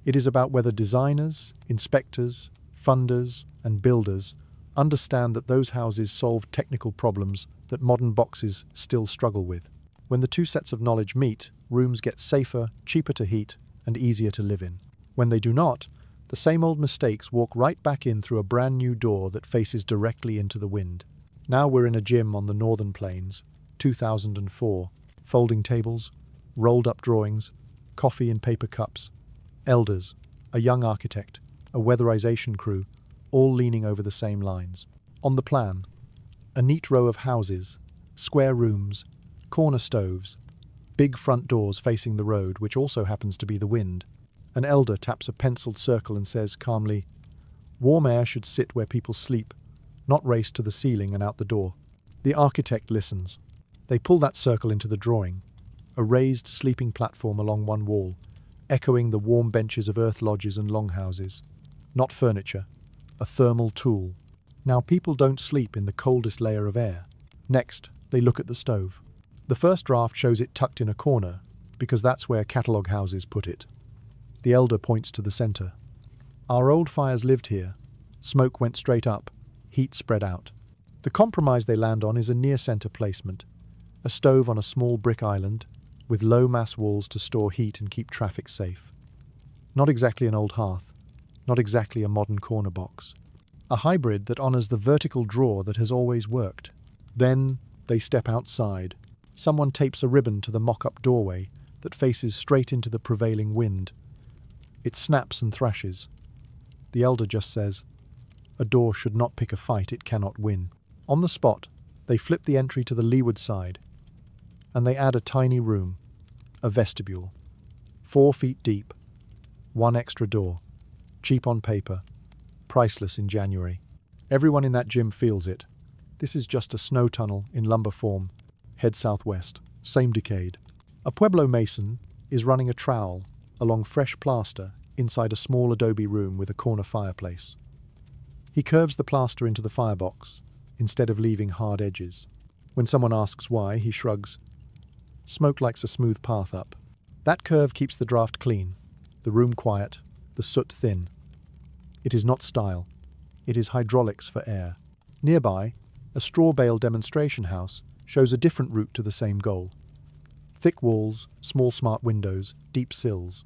It is about whether designers, inspectors, funders, and builders understand that those houses solve technical problems that modern boxes still struggle with. When the two sets of knowledge meet, rooms get safer, cheaper to heat, and easier to live in. When they do not, the same old mistakes walk right back in through a brand new door that faces directly into the wind. Now we're in a gym on the Northern Plains, 2004. Folding tables, rolled up drawings, coffee in paper cups. Elders, a young architect, a weatherization crew, all leaning over the same lines. On the plan, a neat row of houses, square rooms, corner stoves, big front doors facing the road, which also happens to be the wind. An elder taps a penciled circle and says calmly, "Warm air should sit where people sleep, not race to the ceiling and out the door." The architect listens. They pull that circle into the drawing, a raised sleeping platform along one wall, echoing the warm benches of earth lodges and longhouses. Not furniture, a thermal tool. Now people don't sleep in the coldest layer of air. Next, they look at the stove. The first draft shows it tucked in a corner, because that's where catalogue houses put it. The elder points to the center. Our old fires lived here. Smoke went straight up, heat spread out. The compromise they land on is a near-center placement, a stove on a small brick island, with low-mass walls to store heat and keep traffic safe. Not exactly an old hearth, not exactly a modern corner box. A hybrid that honors the vertical drawer that has always worked. Then they step outside. Someone tapes a ribbon to the mock-up doorway that faces straight into the prevailing wind. It snaps and thrashes. The elder just says, "A door should not pick a fight it cannot win." On the spot, they flip the entry to the leeward side, and they add a tiny room, a vestibule, 4 feet deep, one extra door, cheap on paper, priceless in January. Everyone in that gym feels it. This is just a snow tunnel in lumber form. Head southwest, same decade. A Pueblo mason is running a trowel along fresh plaster inside a small adobe room with a corner fireplace. He curves the plaster into the firebox instead of leaving hard edges. When someone asks why, he shrugs. Smoke likes a smooth path up. That curve keeps the draft clean, the room quiet, the soot thin. It is not style. It is hydraulics for air. Nearby, a straw bale demonstration house shows a different route to the same goal. Thick walls, small smart windows, deep sills.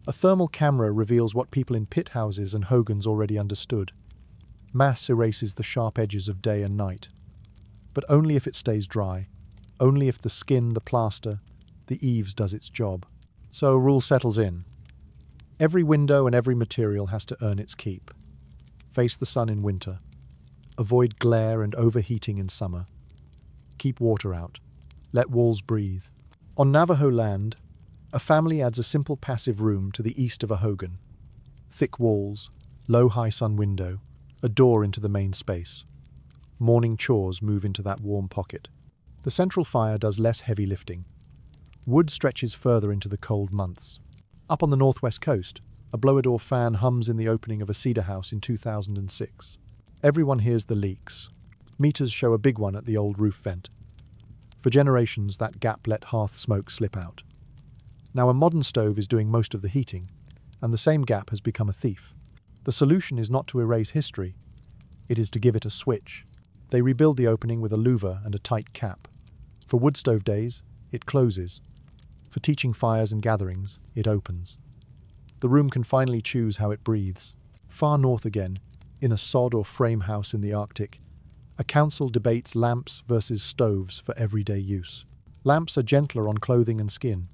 A thermal camera reveals what people in pit houses and hogans already understood. Mass erases the sharp edges of day and night. But only if it stays dry. Only if the skin, the plaster, the eaves does its job. So a rule settles in. Every window and every material has to earn its keep. Face the sun in winter. Avoid glare and overheating in summer. Keep water out. Let walls breathe. On Navajo land, a family adds a simple passive room to the east of a hogan. Thick walls, low high sun window, a door into the main space. Morning chores move into that warm pocket. The central fire does less heavy lifting. Wood stretches further into the cold months. Up on the northwest coast, a blower-door fan hums in the opening of a cedar house in 2006. Everyone hears the leaks. Meters show a big one at the old roof vent. For generations, that gap let hearth smoke slip out. Now a modern stove is doing most of the heating, and the same gap has become a thief. The solution is not to erase history, it is to give it a switch. They rebuild the opening with a louver and a tight cap. For wood stove days, it closes. For teaching fires and gatherings, it opens. The room can finally choose how it breathes. Far north again, in a sod or frame house in the Arctic, a council debates lamps versus stoves for everyday use. Lamps are gentler on clothing and skin.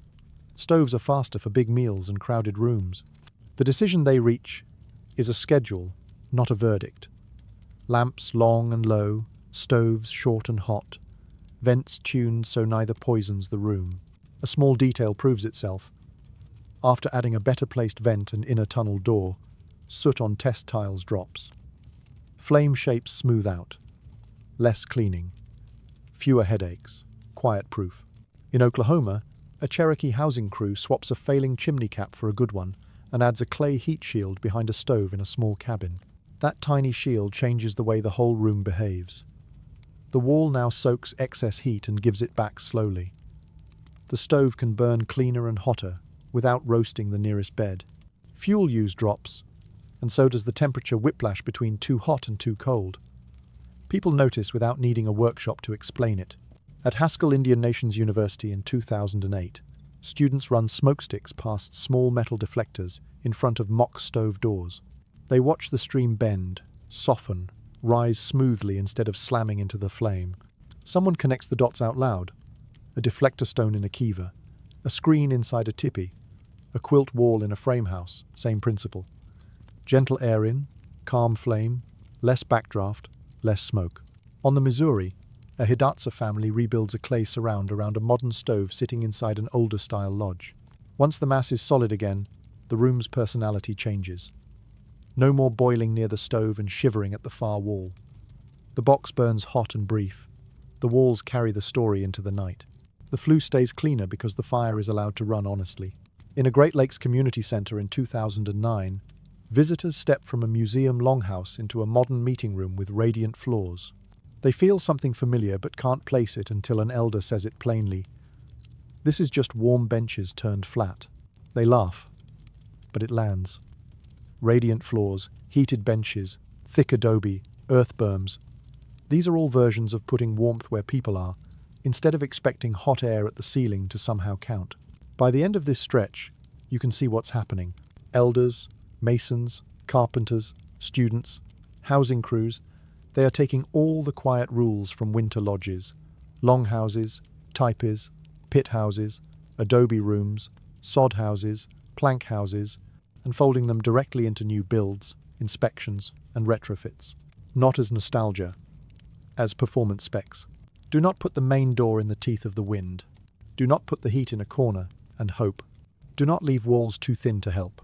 Stoves are faster for big meals and crowded rooms. The decision they reach is a schedule, not a verdict. Lamps long and low, stoves short and hot, vents tuned so neither poisons the room. A small detail proves itself. After adding a better placed vent and inner tunnel door, soot on test tiles drops. Flame shapes smooth out. Less cleaning. Fewer headaches. Quiet proof. In Oklahoma, a Cherokee housing crew swaps a failing chimney cap for a good one and adds a clay heat shield behind a stove in a small cabin. That tiny shield changes the way the whole room behaves. The wall now soaks excess heat and gives it back slowly. The stove can burn cleaner and hotter without roasting the nearest bed. Fuel use drops, and so does the temperature whiplash between too hot and too cold. People notice without needing a workshop to explain it. At Haskell Indian Nations University in 2008, students run smokesticks past small metal deflectors in front of mock stove doors. They watch the stream bend, soften, rise smoothly instead of slamming into the flame. Someone connects the dots out loud. A deflector stone in a kiva, a screen inside a tipi, a quilt wall in a frame house, same principle. Gentle air in, calm flame, less backdraft, less smoke. On the Missouri, a Hidatsa family rebuilds a clay surround around a modern stove sitting inside an older-style lodge. Once the mass is solid again, the room's personality changes. No more boiling near the stove and shivering at the far wall. The box burns hot and brief. The walls carry the story into the night. The flue stays cleaner because the fire is allowed to run honestly. In a Great Lakes Community Center in 2009, visitors step from a museum longhouse into a modern meeting room with radiant floors. They feel something familiar but can't place it until an elder says it plainly. This is just warm benches turned flat. They laugh, but it lands. Radiant floors, heated benches, thick adobe, earth berms. These are all versions of putting warmth where people are, instead of expecting hot air at the ceiling to somehow count. By the end of this stretch, you can see what's happening. Elders, masons, carpenters, students, housing crews, they are taking all the quiet rules from winter lodges, longhouses, tipis, pit houses, adobe rooms, sod houses, plank houses, and folding them directly into new builds, inspections, and retrofits. Not as nostalgia, as performance specs. Do not put the main door in the teeth of the wind. Do not put the heat in a corner and hope. Do not leave walls too thin to help.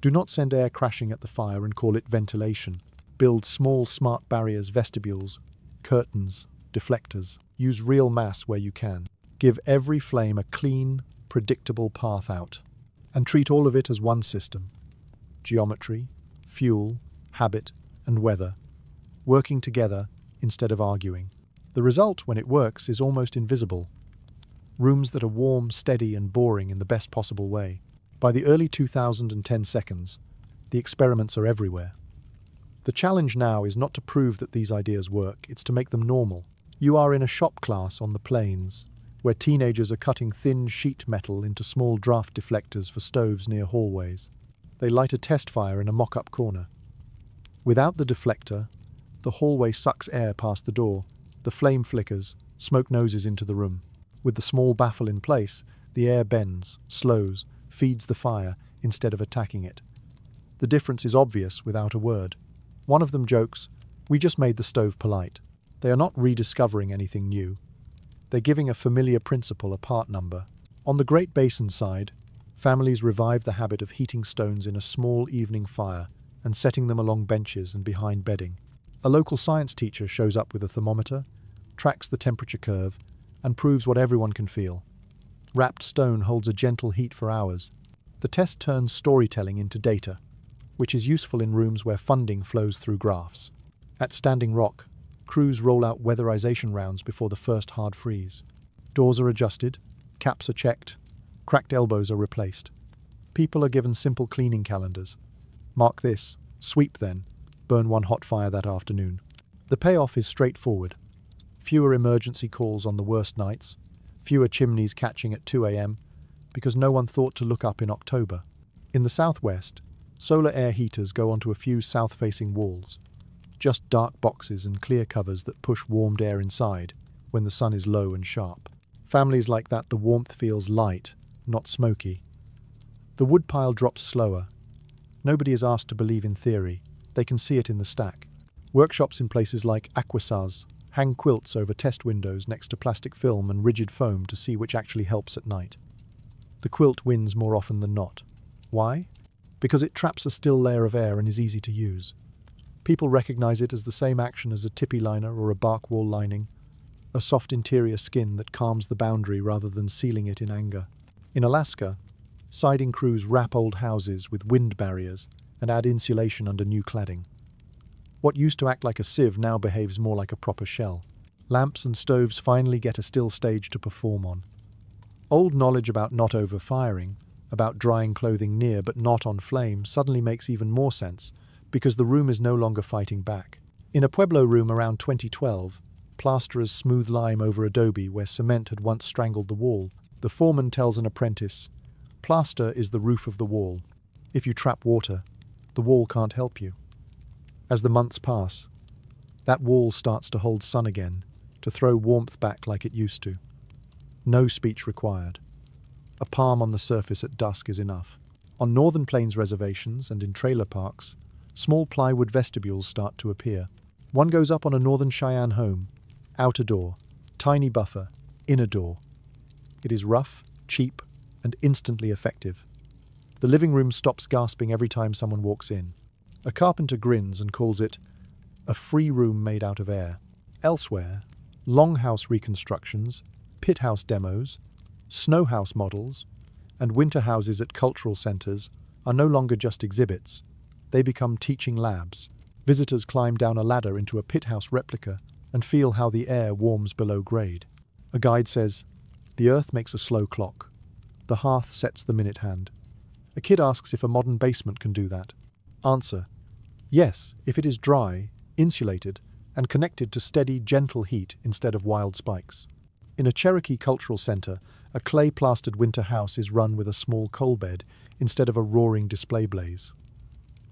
Do not send air crashing at the fire and call it ventilation. Build small, smart barriers, vestibules, curtains, deflectors. Use real mass where you can. Give every flame a clean, predictable path out. And treat all of it as one system. Geometry, fuel, habit, and weather, working together instead of arguing. The result, when it works, is almost invisible. Rooms that are warm, steady, and boring in the best possible way. By the early 2010 seconds, the experiments are everywhere. The challenge now is not to prove that these ideas work, it's to make them normal. You are in a shop class on the plains, where teenagers are cutting thin sheet metal into small draft deflectors for stoves near hallways. They light a test fire in a mock-up corner. Without the deflector, the hallway sucks air past the door. The flame flickers, smoke noses into the room. With the small baffle in place, the air bends, slows, feeds the fire instead of attacking it. The difference is obvious without a word. One of them jokes, "We just made the stove polite." They are not rediscovering anything new. They're giving a familiar principle a part number. On the Great Basin side, families revive the habit of heating stones in a small evening fire and setting them along benches and behind bedding. A local science teacher shows up with a thermometer, tracks the temperature curve, and proves what everyone can feel. Wrapped stone holds a gentle heat for hours. The test turns storytelling into data, which is useful in rooms where funding flows through graphs. At Standing Rock, crews roll out weatherization rounds before the first hard freeze. Doors are adjusted, caps are checked, cracked elbows are replaced. People are given simple cleaning calendars. Mark this, sweep then, burn one hot fire that afternoon. The payoff is straightforward. Fewer emergency calls on the worst nights, fewer chimneys catching at 2 a.m. because no one thought to look up in October. In the southwest, solar air heaters go onto a few south-facing walls, just dark boxes and clear covers that push warmed air inside when the sun is low and sharp. Families like that, the warmth feels light, not smoky. The woodpile drops slower. Nobody is asked to believe in theory. They can see it in the stack. Workshops in places like Aquasaz hang quilts over test windows next to plastic film and rigid foam to see which actually helps at night. The quilt wins more often than not. Why? Because it traps a still layer of air and is easy to use. People recognize it as the same action as a tippy liner or a bark wall lining, a soft interior skin that calms the boundary rather than sealing it in anger. In Alaska, siding crews wrap old houses with wind barriers and add insulation under new cladding. What used to act like a sieve now behaves more like a proper shell. Lamps and stoves finally get a still stage to perform on. Old knowledge about not overfiring, about drying clothing near but not on flame, suddenly makes even more sense because the room is no longer fighting back. In a Pueblo room around 2012, plasterers smooth lime over adobe where cement had once strangled the wall. The foreman tells an apprentice, "Plaster is the roof of the wall. If you trap water, the wall can't help you." As the months pass, that wall starts to hold sun again, to throw warmth back like it used to. No speech required. A palm on the surface at dusk is enough. On Northern Plains reservations and in trailer parks, small plywood vestibules start to appear. One goes up on a Northern Cheyenne home. Outer door, tiny buffer, inner door. It is rough, cheap, and instantly effective. The living room stops gasping every time someone walks in. A carpenter grins and calls it a free room made out of air. Elsewhere, longhouse reconstructions, pit house demos, snow house models, and winter houses at cultural centers are no longer just exhibits. They become teaching labs. Visitors climb down a ladder into a pit house replica and feel how the air warms below grade. A guide says, "The earth makes a slow clock. The hearth sets the minute hand." A kid asks if a modern basement can do that. Answer: yes, if it is dry, insulated, and connected to steady, gentle heat instead of wild spikes. In a Cherokee cultural center, a clay-plastered winter house is run with a small coal bed instead of a roaring display blaze.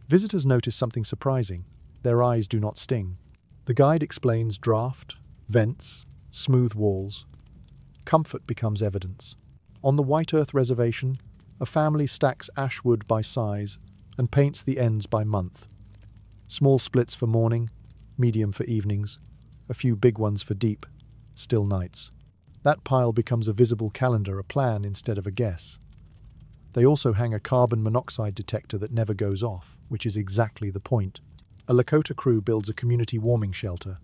Visitors notice something surprising. Their eyes do not sting. The guide explains draft, vents, smooth walls. Comfort becomes evidence. On the White Earth Reservation, a family stacks ash wood by size and paints the ends by month. Small splits for morning, medium for evenings, a few big ones for deep, still nights. That pile becomes a visible calendar, a plan instead of a guess. They also hang a carbon monoxide detector that never goes off, which is exactly the point. A Lakota crew builds a community warming shelter.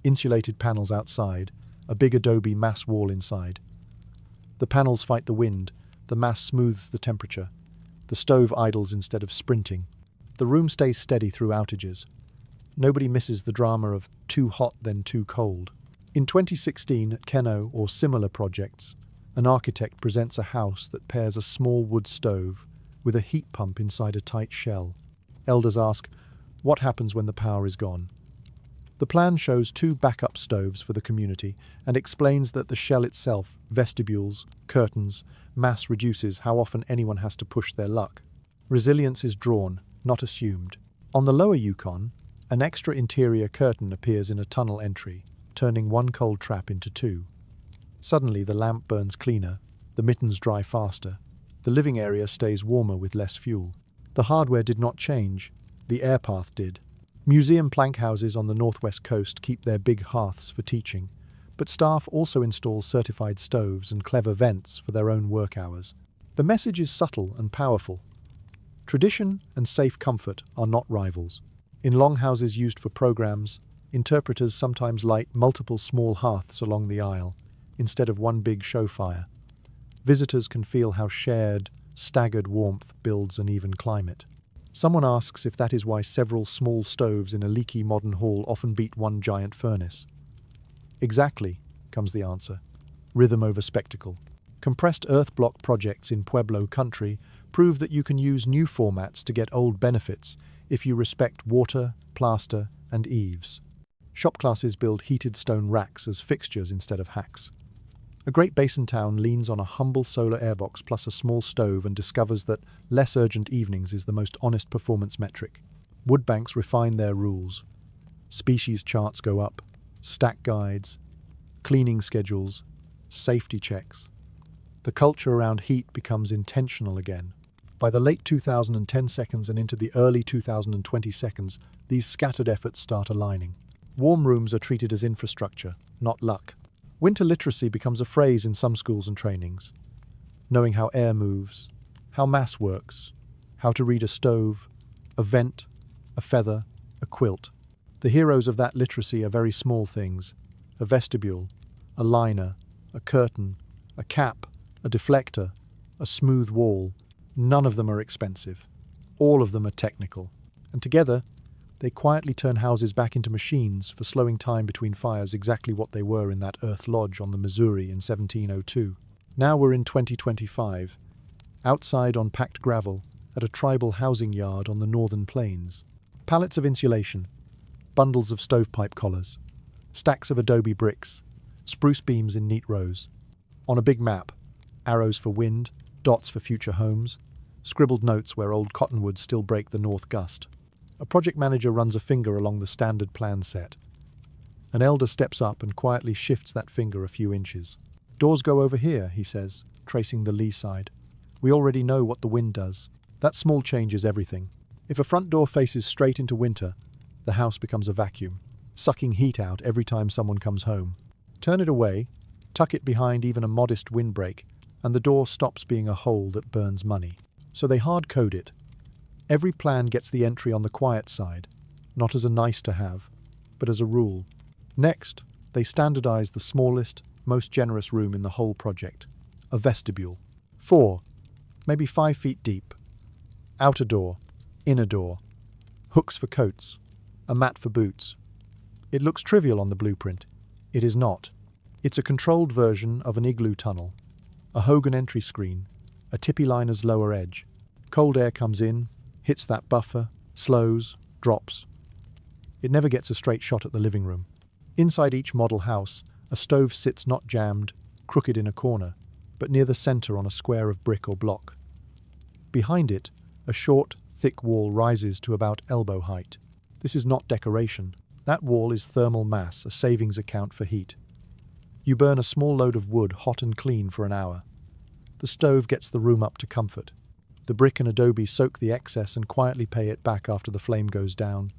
Insulated panels outside, a big adobe mass wall inside. The panels fight the wind, the mass smooths the temperature. The stove idles instead of sprinting. The room stays steady through outages. Nobody misses the drama of too hot then too cold. In 2016, at Keno or similar projects, an architect presents a house that pairs a small wood stove with a heat pump inside a tight shell. Elders ask, what happens when the power is gone? The plan shows 2 backup stoves for the community and explains that the shell itself, vestibules, curtains, mass reduces how often anyone has to push their luck. Resilience is drawn, not assumed. On the lower Yukon, an extra interior curtain appears in a tunnel entry, turning one cold trap into 2. Suddenly the lamp burns cleaner, the mittens dry faster, the living area stays warmer with less fuel. The hardware did not change, the air path did. Museum plank houses on the northwest coast keep their big hearths for teaching, but staff also install certified stoves and clever vents for their own work hours. The message is subtle and powerful. Tradition and safe comfort are not rivals. In longhouses used for programs, interpreters sometimes light multiple small hearths along the aisle, instead of one big show fire. Visitors can feel how shared, staggered warmth builds an even climate. Someone asks if that is why several small stoves in a leaky modern hall often beat one giant furnace. Exactly, comes the answer. Rhythm over spectacle. Compressed earth block projects in Pueblo country prove that you can use new formats to get old benefits if you respect water, plaster, and eaves. Shop classes build heated stone racks as fixtures instead of hacks. A Great Basin town leans on a humble solar airbox plus a small stove and discovers that less urgent evenings is the most honest performance metric. Wood banks refine their rules. Species charts go up, stack guides, cleaning schedules, safety checks. The culture around heat becomes intentional again. By the late 2010 seconds and into the early 2020 seconds, these scattered efforts start aligning. Warm rooms are treated as infrastructure, not luck. Winter literacy becomes a phrase in some schools and trainings. Knowing how air moves, how mass works, how to read a stove, a vent, a feather, a quilt. The heroes of that literacy are very small things. A vestibule, a liner, a curtain, a cap, a deflector, a smooth wall. None of them are expensive. All of them are technical. And together, they quietly turn houses back into machines for slowing time between fires, exactly what they were in that earth lodge on the Missouri in 1702. Now we're in 2025, outside on packed gravel at a tribal housing yard on the northern plains. Pallets of insulation, bundles of stovepipe collars, stacks of adobe bricks, spruce beams in neat rows. On a big map, arrows for wind, dots for future homes, scribbled notes where old cottonwoods still break the north gust. A project manager runs a finger along the standard plan set. An elder steps up and quietly shifts that finger a few inches. Doors go over here, he says, tracing the lee side. We already know what the wind does. That small change is everything. If a front door faces straight into winter, the house becomes a vacuum, sucking heat out every time someone comes home. Turn it away, tuck it behind even a modest windbreak, and the door stops being a hole that burns money. So they hard-code it. Every plan gets the entry on the quiet side, not as a nice-to-have, but as a rule. Next, they standardize the smallest, most generous room in the whole project, a vestibule. 4, maybe 5 feet deep. Outer door, inner door, hooks for coats, a mat for boots. It looks trivial on the blueprint. It is not. It's a controlled version of an igloo tunnel, a Hogan entry screen, a tippy liner's lower edge. Cold air comes in, hits that buffer, slows, drops. It never gets a straight shot at the living room. Inside each model house, a stove sits not jammed, crooked in a corner, but near the center on a square of brick or block. Behind it, a short, thick wall rises to about elbow height. This is not decoration. That wall is thermal mass, a savings account for heat. You burn a small load of wood hot and clean for an hour. The stove gets the room up to comfort. The brick and adobe soak the excess and quietly pay it back after the flame goes down.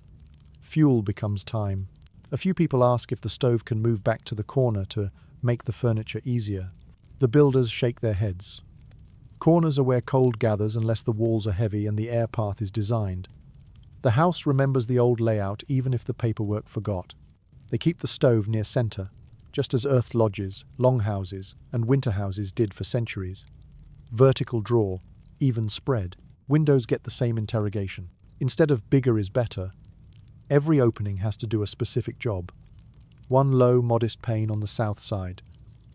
Fuel becomes time. A few people ask if the stove can move back to the corner to make the furniture easier. The builders shake their heads. Corners are where cold gathers unless the walls are heavy and the air path is designed. The house remembers the old layout even if the paperwork forgot. They keep the stove near center, just as earth lodges, longhouses, and winter houses did for centuries. Vertical draw, even spread. Windows get the same interrogation. Instead of bigger is better, every opening has to do a specific job. One low, modest pane on the south side,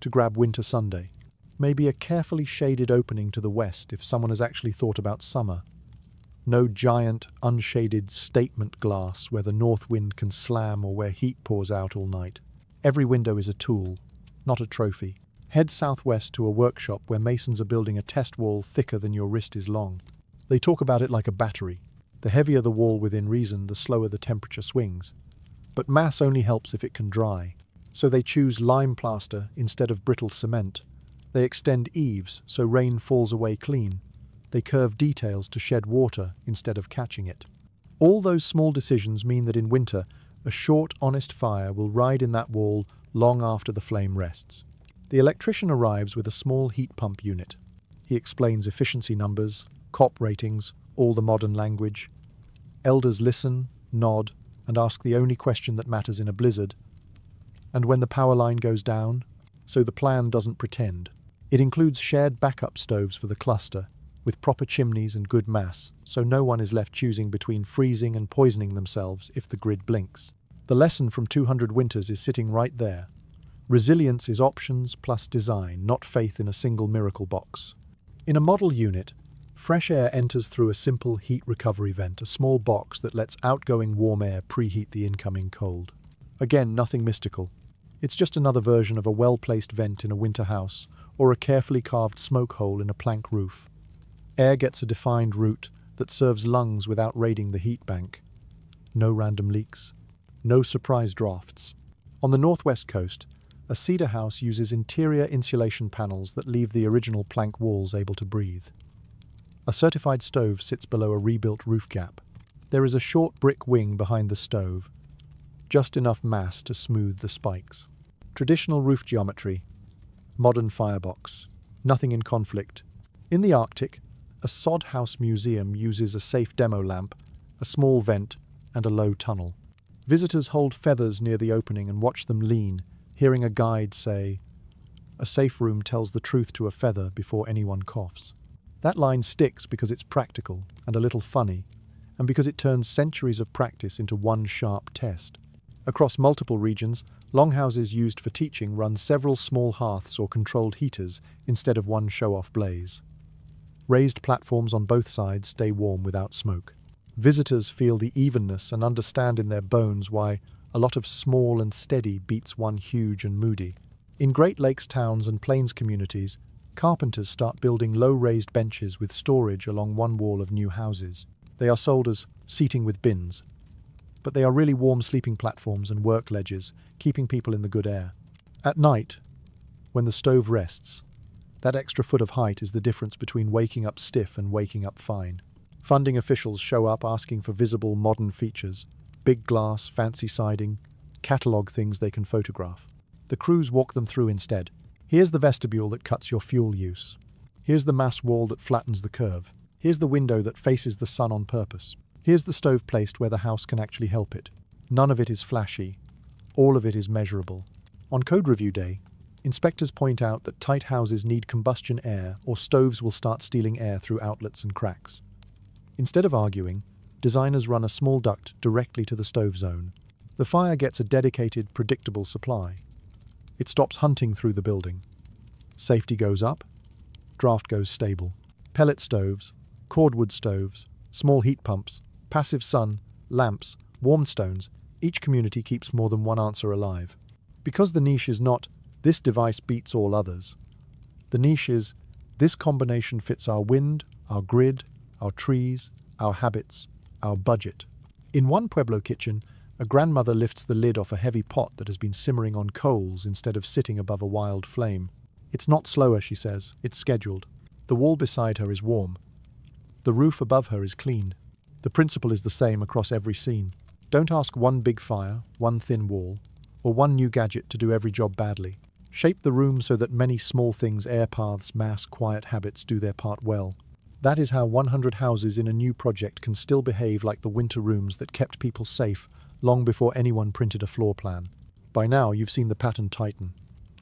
to grab winter Sunday. Maybe a carefully shaded opening to the west if someone has actually thought about summer. No giant, unshaded statement glass where the north wind can slam or where heat pours out all night. Every window is a tool, not a trophy. Head southwest to a workshop where masons are building a test wall thicker than your wrist is long. They talk about it like a battery. The heavier the wall within reason, the slower the temperature swings. But mass only helps if it can dry. So they choose lime plaster instead of brittle cement. They extend eaves so rain falls away clean. They curve details to shed water instead of catching it. All those small decisions mean that in winter, a short, honest fire will ride in that wall long after the flame rests. The electrician arrives with a small heat pump unit. He explains efficiency numbers, COP ratings, all the modern language. Elders listen, nod, and ask the only question that matters in a blizzard. And when the power line goes down? So the plan doesn't pretend. It includes shared backup stoves for the cluster, with proper chimneys and good mass, so no one is left choosing between freezing and poisoning themselves if the grid blinks. The lesson from 200 Winters is sitting right there. Resilience is options plus design, not faith in a single miracle box. In a model unit, fresh air enters through a simple heat recovery vent, a small box that lets outgoing warm air preheat the incoming cold. Again, nothing mystical. It's just another version of a well-placed vent in a winter house, or a carefully carved smoke hole in a plank roof. Air gets a defined route that serves lungs without raiding the heat bank. No random leaks. No surprise drafts. On the northwest coast, a cedar house uses interior insulation panels that leave the original plank walls able to breathe. A certified stove sits below a rebuilt roof gap. There is a short brick wing behind the stove, just enough mass to smooth the spikes. Traditional roof geometry. Modern firebox. Nothing in conflict. In the Arctic, a sod house museum uses a safe demo lamp, a small vent, and a low tunnel. Visitors hold feathers near the opening and watch them lean, hearing a guide say, "A safe room tells the truth to a feather before anyone coughs." That line sticks because it's practical and a little funny, and because it turns centuries of practice into one sharp test. Across multiple regions, longhouses used for teaching run several small hearths or controlled heaters instead of one show-off blaze. Raised platforms on both sides stay warm without smoke. Visitors feel the evenness and understand in their bones why a lot of small and steady beats one huge and moody. In Great Lakes towns and plains communities, carpenters start building low-raised benches with storage along one wall of new houses. They are sold as seating with bins, but they are really warm sleeping platforms and work ledges, keeping people in the good air. At night, when the stove rests, that extra foot of height is the difference between waking up stiff and waking up fine. Funding officials show up asking for visible modern features, big glass, fancy siding, catalogue things they can photograph. The crews walk them through instead. Here's the vestibule that cuts your fuel use. Here's the mass wall that flattens the curve. Here's the window that faces the sun on purpose. Here's the stove placed where the house can actually help it. None of it is flashy. All of it is measurable. On code review day, inspectors point out that tight houses need combustion air or stoves will start stealing air through outlets and cracks. Instead of arguing, designers run a small duct directly to the stove zone. The fire gets a dedicated, predictable supply. It stops hunting through the building. Safety goes up, draft goes stable. Pellet stoves, cordwood stoves, small heat pumps, passive sun, lamps, warmed stones, each community keeps more than one answer alive. Because the niche is not, "This device beats all others." The niche is, "This combination fits our wind, our grid, our trees, our habits, our budget." In one Pueblo kitchen, a grandmother lifts the lid off a heavy pot that has been simmering on coals instead of sitting above a wild flame. It's not slower, she says, it's scheduled. The wall beside her is warm. The roof above her is clean. The principle is the same across every scene. Don't ask one big fire, one thin wall, or one new gadget to do every job badly. Shape the room so that many small things, air paths, mass, quiet habits do their part well. That is how 100 houses in a new project can still behave like the winter rooms that kept people safe long before anyone printed a floor plan. By now, you've seen the pattern tighten.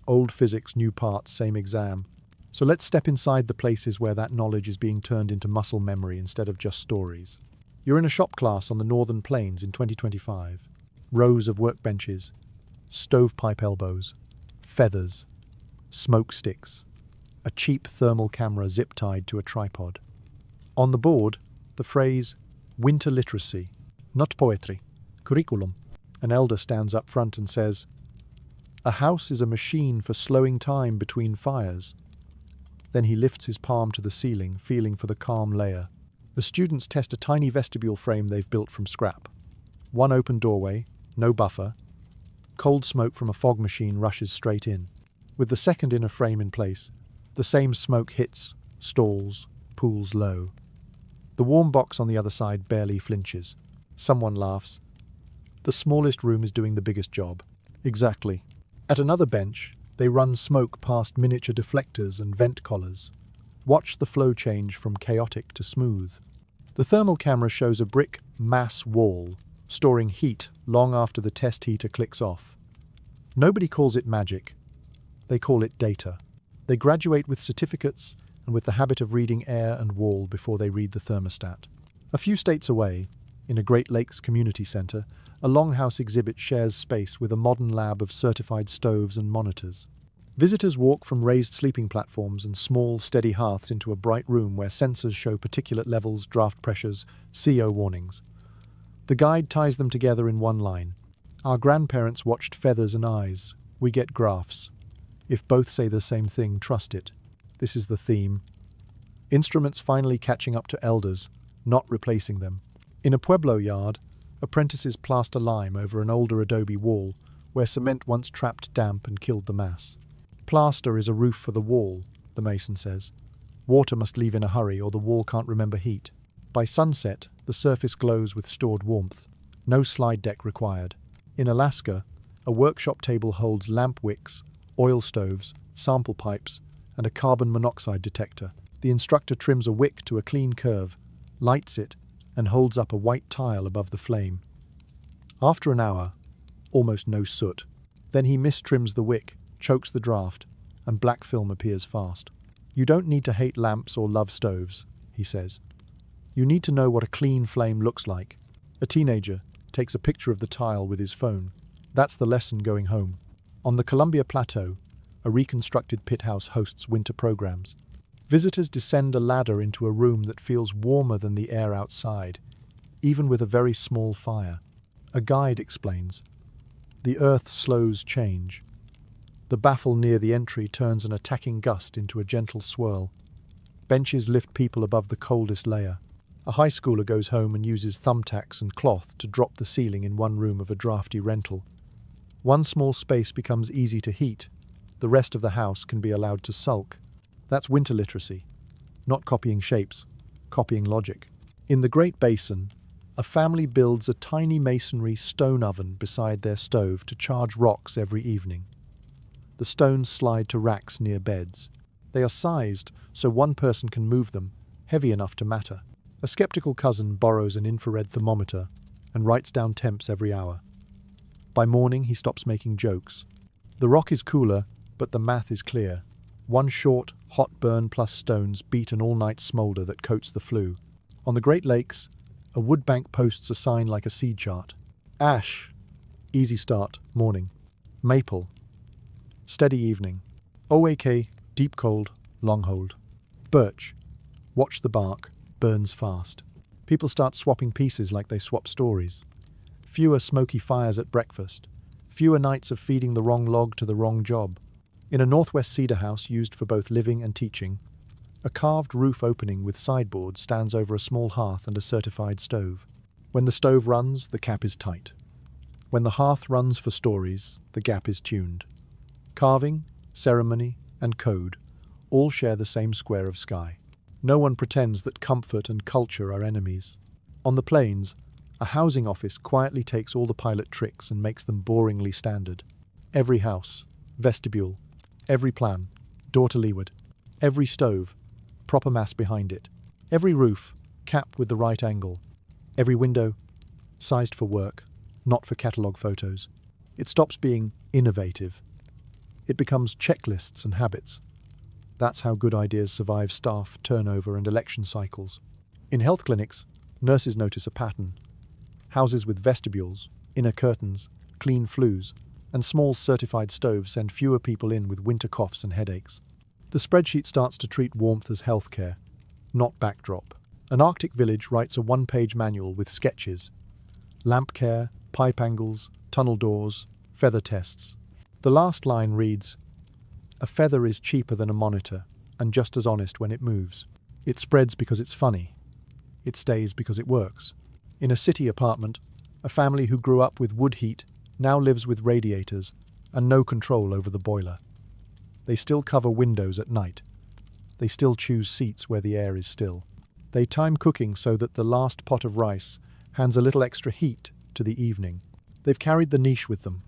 Old physics, new parts, same exam. So let's step inside the places where that knowledge is being turned into muscle memory instead of just stories. You're in a shop class on the Northern Plains in 2025. Rows of workbenches, stovepipe elbows, feathers, smoke sticks, a cheap thermal camera zip-tied to a tripod. On the board, the phrase, "winter literacy, not poetry, curriculum." An elder stands up front and says, "A house is a machine for slowing time between fires." Then he lifts his palm to the ceiling, feeling for the calm layer. The students test a tiny vestibule frame they've built from scrap. One open doorway, no buffer. Cold smoke from a fog machine rushes straight in. With the second inner frame in place, the same smoke hits, stalls, pools low. The warm box on the other side barely flinches. Someone laughs. The smallest room is doing the biggest job. Exactly. At another bench, they run smoke past miniature deflectors and vent collars. Watch the flow change from chaotic to smooth. The thermal camera shows a brick mass wall, storing heat long after the test heater clicks off. Nobody calls it magic. They call it data. They graduate with certificates and with the habit of reading air and wall before they read the thermostat. A few states away, in a Great Lakes community center, a longhouse exhibit shares space with a modern lab of certified stoves and monitors. Visitors walk from raised sleeping platforms and small, steady hearths into a bright room where sensors show particulate levels, draft pressures, CO warnings. The guide ties them together in one line. Our grandparents watched feathers and eyes. We get graphs. If both say the same thing, trust it. This is the theme. Instruments finally catching up to elders, not replacing them. In a Pueblo yard, apprentices plaster lime over an older adobe wall where cement once trapped damp and killed the mass. Plaster is a roof for the wall, the mason says. Water must leave in a hurry or the wall can't remember heat. By sunset, the surface glows with stored warmth. No slide deck required. In Alaska, a workshop table holds lamp wicks, oil stoves, sample pipes, and a carbon monoxide detector. The instructor trims a wick to a clean curve, lights it, and holds up a white tile above the flame. After an hour, almost no soot. Then he mistrims the wick, chokes the draft, and black film appears fast. You don't need to hate lamps or love stoves, he says. You need to know what a clean flame looks like. A teenager takes a picture of the tile with his phone. That's the lesson going home. On the Columbia Plateau, a reconstructed pit house hosts winter programs. Visitors descend a ladder into a room that feels warmer than the air outside, even with a very small fire. A guide explains. The earth slows change. The baffle near the entry turns an attacking gust into a gentle swirl. Benches lift people above the coldest layer. A high schooler goes home and uses thumbtacks and cloth to drop the ceiling in one room of a drafty rental. One small space becomes easy to heat. The rest of the house can be allowed to sulk. That's winter literacy. Not copying shapes, copying logic. In the Great Basin, a family builds a tiny masonry stone oven beside their stove to charge rocks every evening. The stones slide to racks near beds. They are sized so one person can move them, heavy enough to matter. A skeptical cousin borrows an infrared thermometer and writes down temps every hour. By morning, he stops making jokes. The rock is cooler, but the math is clear. One short, hot burn plus stones beat an all-night smolder that coats the flue. On the Great Lakes, a wood bank posts a sign like a seed chart. Ash, easy start, morning. Maple, steady evening. OAK, deep cold, long hold. Birch, watch the bark, burns fast. People start swapping pieces like they swap stories. Fewer smoky fires at breakfast. Fewer nights of feeding the wrong log to the wrong job. In a northwest cedar house used for both living and teaching, a carved roof opening with sideboard stands over a small hearth and a certified stove. When the stove runs, the cap is tight. When the hearth runs for stories, the gap is tuned. Carving, ceremony, and code all share the same square of sky. No one pretends that comfort and culture are enemies. On the plains, a housing office quietly takes all the pilot tricks and makes them boringly standard. Every house, vestibule, every plan, door to leeward. Every stove, proper mass behind it. Every roof, capped with the right angle. Every window, sized for work, not for catalogue photos. It stops being innovative. It becomes checklists and habits. That's how good ideas survive staff, turnover, and election cycles. In health clinics, nurses notice a pattern. Houses with vestibules, inner curtains, clean flues, and small certified stoves send fewer people in with winter coughs and headaches. The spreadsheet starts to treat warmth as healthcare, not backdrop. An Arctic village writes a one-page manual with sketches. Lamp care, pipe angles, tunnel doors, feather tests. The last line reads, "A feather is cheaper than a monitor, and just as honest when it moves. It spreads because it's funny. It stays because it works." In a city apartment, a family who grew up with wood heat now lives with radiators and no control over the boiler. They still cover windows at night. They still choose seats where the air is still. They time cooking so that the last pot of rice hands a little extra heat to the evening. They've carried the niche with them,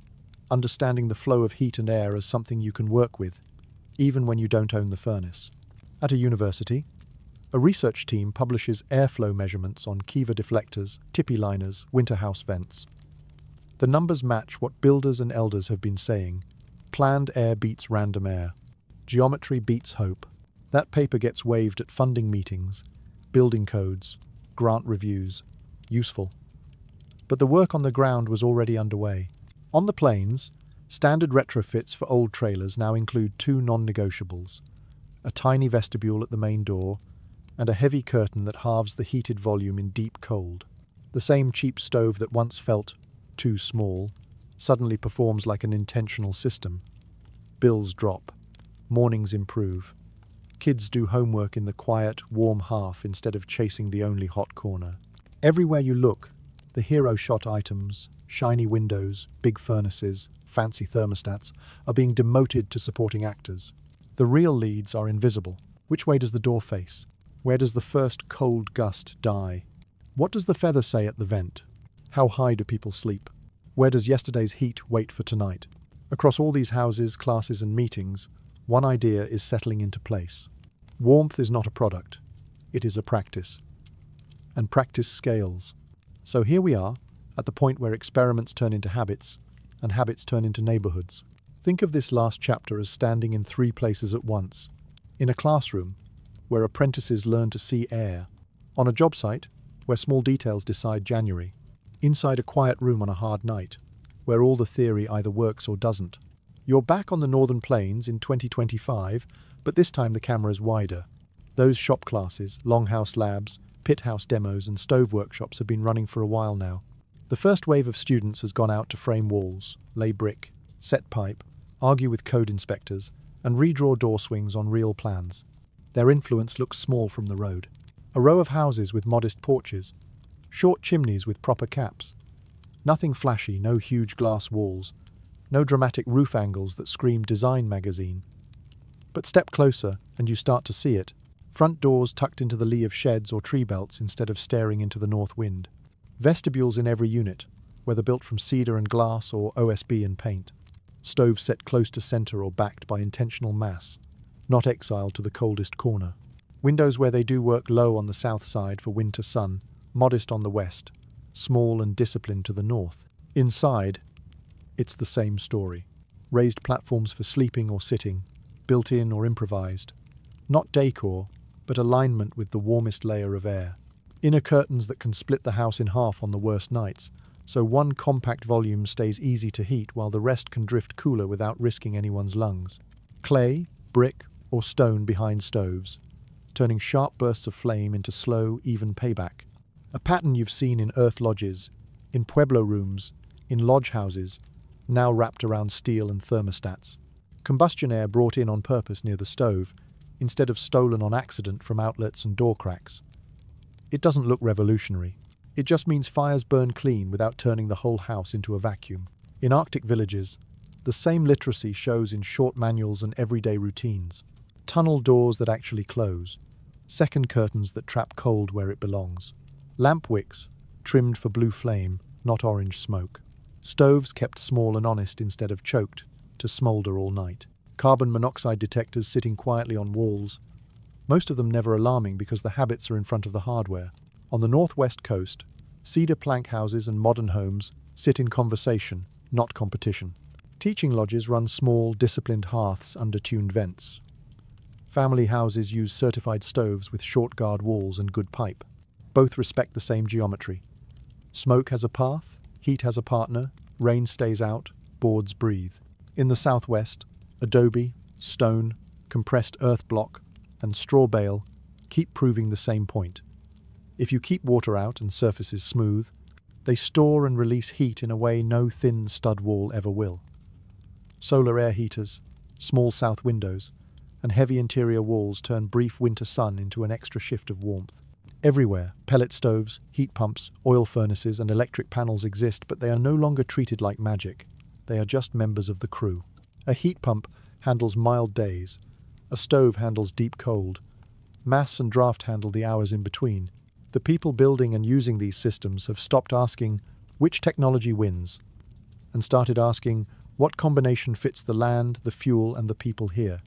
understanding the flow of heat and air as something you can work with, even when you don't own the furnace. At a university, a research team publishes airflow measurements on Kiva deflectors, tippy liners, winter house vents. The numbers match what builders and elders have been saying. Planned air beats random air. Geometry beats hope. That paper gets waved at funding meetings, building codes, grant reviews. Useful. But the work on the ground was already underway. On the plains, standard retrofits for old trailers now include two non-negotiables: a tiny vestibule at the main door and a heavy curtain that halves the heated volume in deep cold. The same cheap stove that once felt too small suddenly performs like an intentional system. Bills drop. Mornings improve. Kids do homework in the quiet, warm hearth instead of chasing the only hot corner. Everywhere you look, the hero shot items, shiny windows, big furnaces, fancy thermostats, are being demoted to supporting actors. The real leads are invisible. Which way does the door face? Where does the first cold gust die? What does the feather say at the vent? How high do people sleep? Where does yesterday's heat wait for tonight? Across all these houses, classes and meetings, one idea is settling into place. Warmth is not a product. It is a practice. And practice scales. So here we are, at the point where experiments turn into habits, and habits turn into neighborhoods. Think of this last chapter as standing in three places at once. In a classroom, where apprentices learn to see air. On a job site, where small details decide January. Inside a quiet room on a hard night, where all the theory either works or doesn't. You're back on the northern plains in 2025, but this time the camera's wider. Those shop classes, longhouse labs, pit house demos and stove workshops have been running for a while now. The first wave of students has gone out to frame walls, lay brick, set pipe, argue with code inspectors, and redraw door swings on real plans. Their influence looks small from the road. A row of houses with modest porches, short chimneys with proper caps. Nothing flashy, no huge glass walls, no dramatic roof angles that scream design magazine. But step closer and you start to see it. Front doors tucked into the lee of sheds or tree belts instead of staring into the north wind. Vestibules in every unit, whether built from cedar and glass or OSB and paint. Stoves set close to center or backed by intentional mass, not exiled to the coldest corner. Windows where they do work low on the south side for winter sun, modest on the west, small and disciplined to the north. Inside, it's the same story. Raised platforms for sleeping or sitting, built in or improvised. Not decor, but alignment with the warmest layer of air. Inner curtains that can split the house in half on the worst nights, so one compact volume stays easy to heat while the rest can drift cooler without risking anyone's lungs. Clay, brick, or stone behind stoves, turning sharp bursts of flame into slow, even payback. A pattern you've seen in earth lodges, in pueblo rooms, in lodge houses, now wrapped around steel and thermostats. Combustion air brought in on purpose near the stove, instead of stolen on accident from outlets and door cracks. It doesn't look revolutionary. It just means fires burn clean without turning the whole house into a vacuum. In Arctic villages, the same literacy shows in short manuals and everyday routines. Tunnel doors that actually close. Second curtains that trap cold where it belongs. Lamp wicks, trimmed for blue flame, not orange smoke. Stoves kept small and honest instead of choked, to smoulder all night. Carbon monoxide detectors sitting quietly on walls, most of them never alarming because the habits are in front of the hardware. On the northwest coast, cedar plank houses and modern homes sit in conversation, not competition. Teaching lodges run small, disciplined hearths under tuned vents. Family houses use certified stoves with short guard walls and good pipe. Both respect the same geometry. Smoke has a path, heat has a partner, rain stays out, boards breathe. In the southwest, adobe, stone, compressed earth block, and straw bale keep proving the same point. If you keep water out and surfaces smooth, they store and release heat in a way no thin stud wall ever will. Solar air heaters, small south windows, and heavy interior walls turn brief winter sun into an extra shift of warmth. Everywhere, pellet stoves, heat pumps, oil furnaces, and electric panels exist, but they are no longer treated like magic. They are just members of the crew. A heat pump handles mild days. A stove handles deep cold. Mass and draft handle the hours in between. The people building and using these systems have stopped asking which technology wins and started asking what combination fits the land, the fuel, and the people here.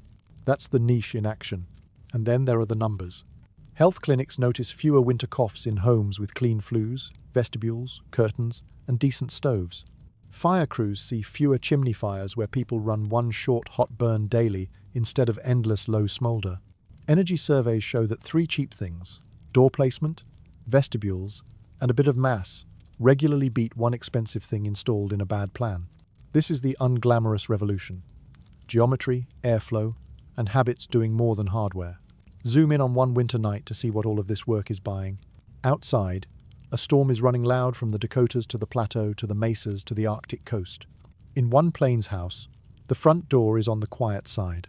That's the niche in action. And then there are the numbers. Health clinics notice fewer winter coughs in homes with clean flues, vestibules, curtains, and decent stoves. Fire crews see fewer chimney fires where people run one short hot burn daily instead of endless low smolder. Energy surveys show that 3 cheap things, door placement, vestibules, and a bit of mass, regularly beat one expensive thing installed in a bad plan. This is the unglamorous revolution. Geometry, airflow, and habits doing more than hardware. Zoom in on one winter night to see what all of this work is buying. Outside, a storm is running loud from the Dakotas to the plateau to the mesas to the Arctic coast. In one plains house, the front door is on the quiet side.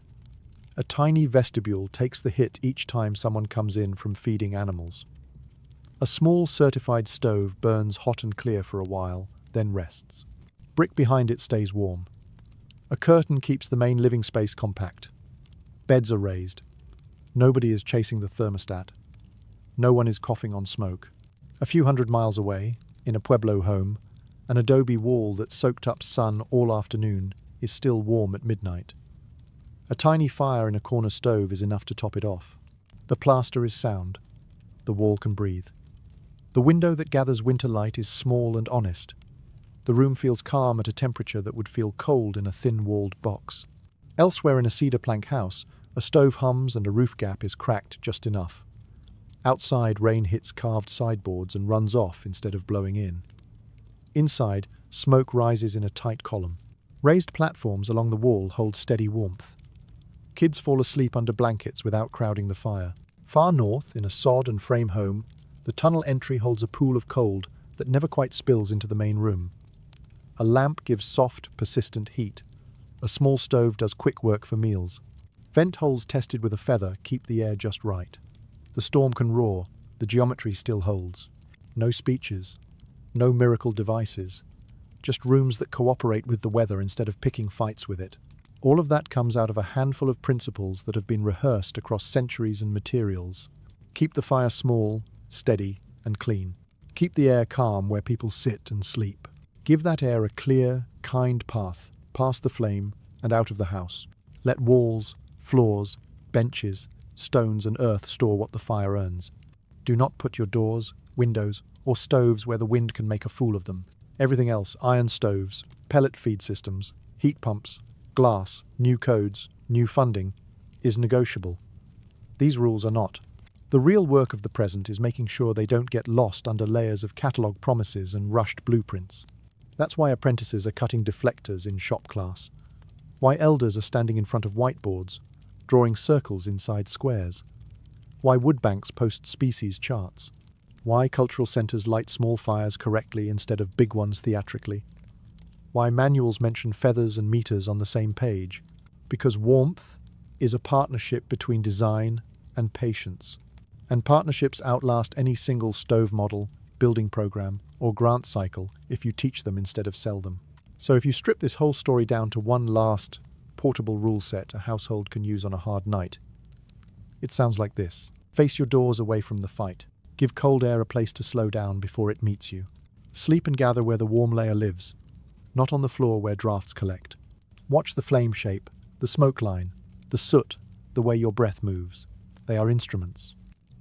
A tiny vestibule takes the hit each time someone comes in from feeding animals. A small certified stove burns hot and clear for a while, then rests. Brick behind it stays warm. A curtain keeps the main living space compact. Beds are raised. Nobody is chasing the thermostat. No one is coughing on smoke. A few hundred miles away, in a Pueblo home, an adobe wall that soaked up sun all afternoon is still warm at midnight. A tiny fire in a corner stove is enough to top it off. The plaster is sound. The wall can breathe. The window that gathers winter light is small and honest. The room feels calm at a temperature that would feel cold in a thin-walled box. Elsewhere in a cedar plank house, a stove hums and a roof gap is cracked just enough. Outside, rain hits carved sideboards and runs off instead of blowing in. Inside, smoke rises in a tight column. Raised platforms along the wall hold steady warmth. Kids fall asleep under blankets without crowding the fire. Far north, in a sod and frame home, the tunnel entry holds a pool of cold that never quite spills into the main room. A lamp gives soft, persistent heat. A small stove does quick work for meals. Vent holes tested with a feather keep the air just right. The storm can roar, the geometry still holds. No speeches, no miracle devices, just rooms that cooperate with the weather instead of picking fights with it. All of that comes out of a handful of principles that have been rehearsed across centuries and materials. Keep the fire small, steady, and clean. Keep the air calm where people sit and sleep. Give that air a clear, kind path, past the flame and out of the house. Let walls, floors, benches, stones and earth store what the fire earns. Do not put your doors, windows, or stoves where the wind can make a fool of them. Everything else, iron stoves, pellet feed systems, heat pumps, glass, new codes, new funding, is negotiable. These rules are not. The real work of the present is making sure they don't get lost under layers of catalogue promises and rushed blueprints. That's why apprentices are cutting deflectors in shop class. Why elders are standing in front of whiteboards, drawing circles inside squares. Why wood banks post species charts. Why cultural centres light small fires correctly instead of big ones theatrically. Why manuals mention feathers and meters on the same page. Because warmth is a partnership between design and patience. And partnerships outlast any single stove model, building program, or grant cycle if you teach them instead of sell them. So if you strip this whole story down to one last, portable rule set a household can use on a hard night, it sounds like this. Face your doors away from the fight. Give cold air a place to slow down before it meets you. Sleep and gather where the warm layer lives, not on the floor where drafts collect. Watch the flame shape, the smoke line, the soot, the way your breath moves. They are instruments.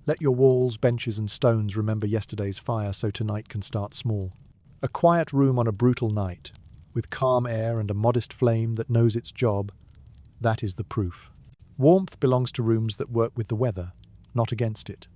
Let your walls, benches and stones remember yesterday's fire so tonight can start small. A quiet room on a brutal night, with calm air and a modest flame that knows its job, that is the proof. Warmth belongs to rooms that work with the weather, not against it.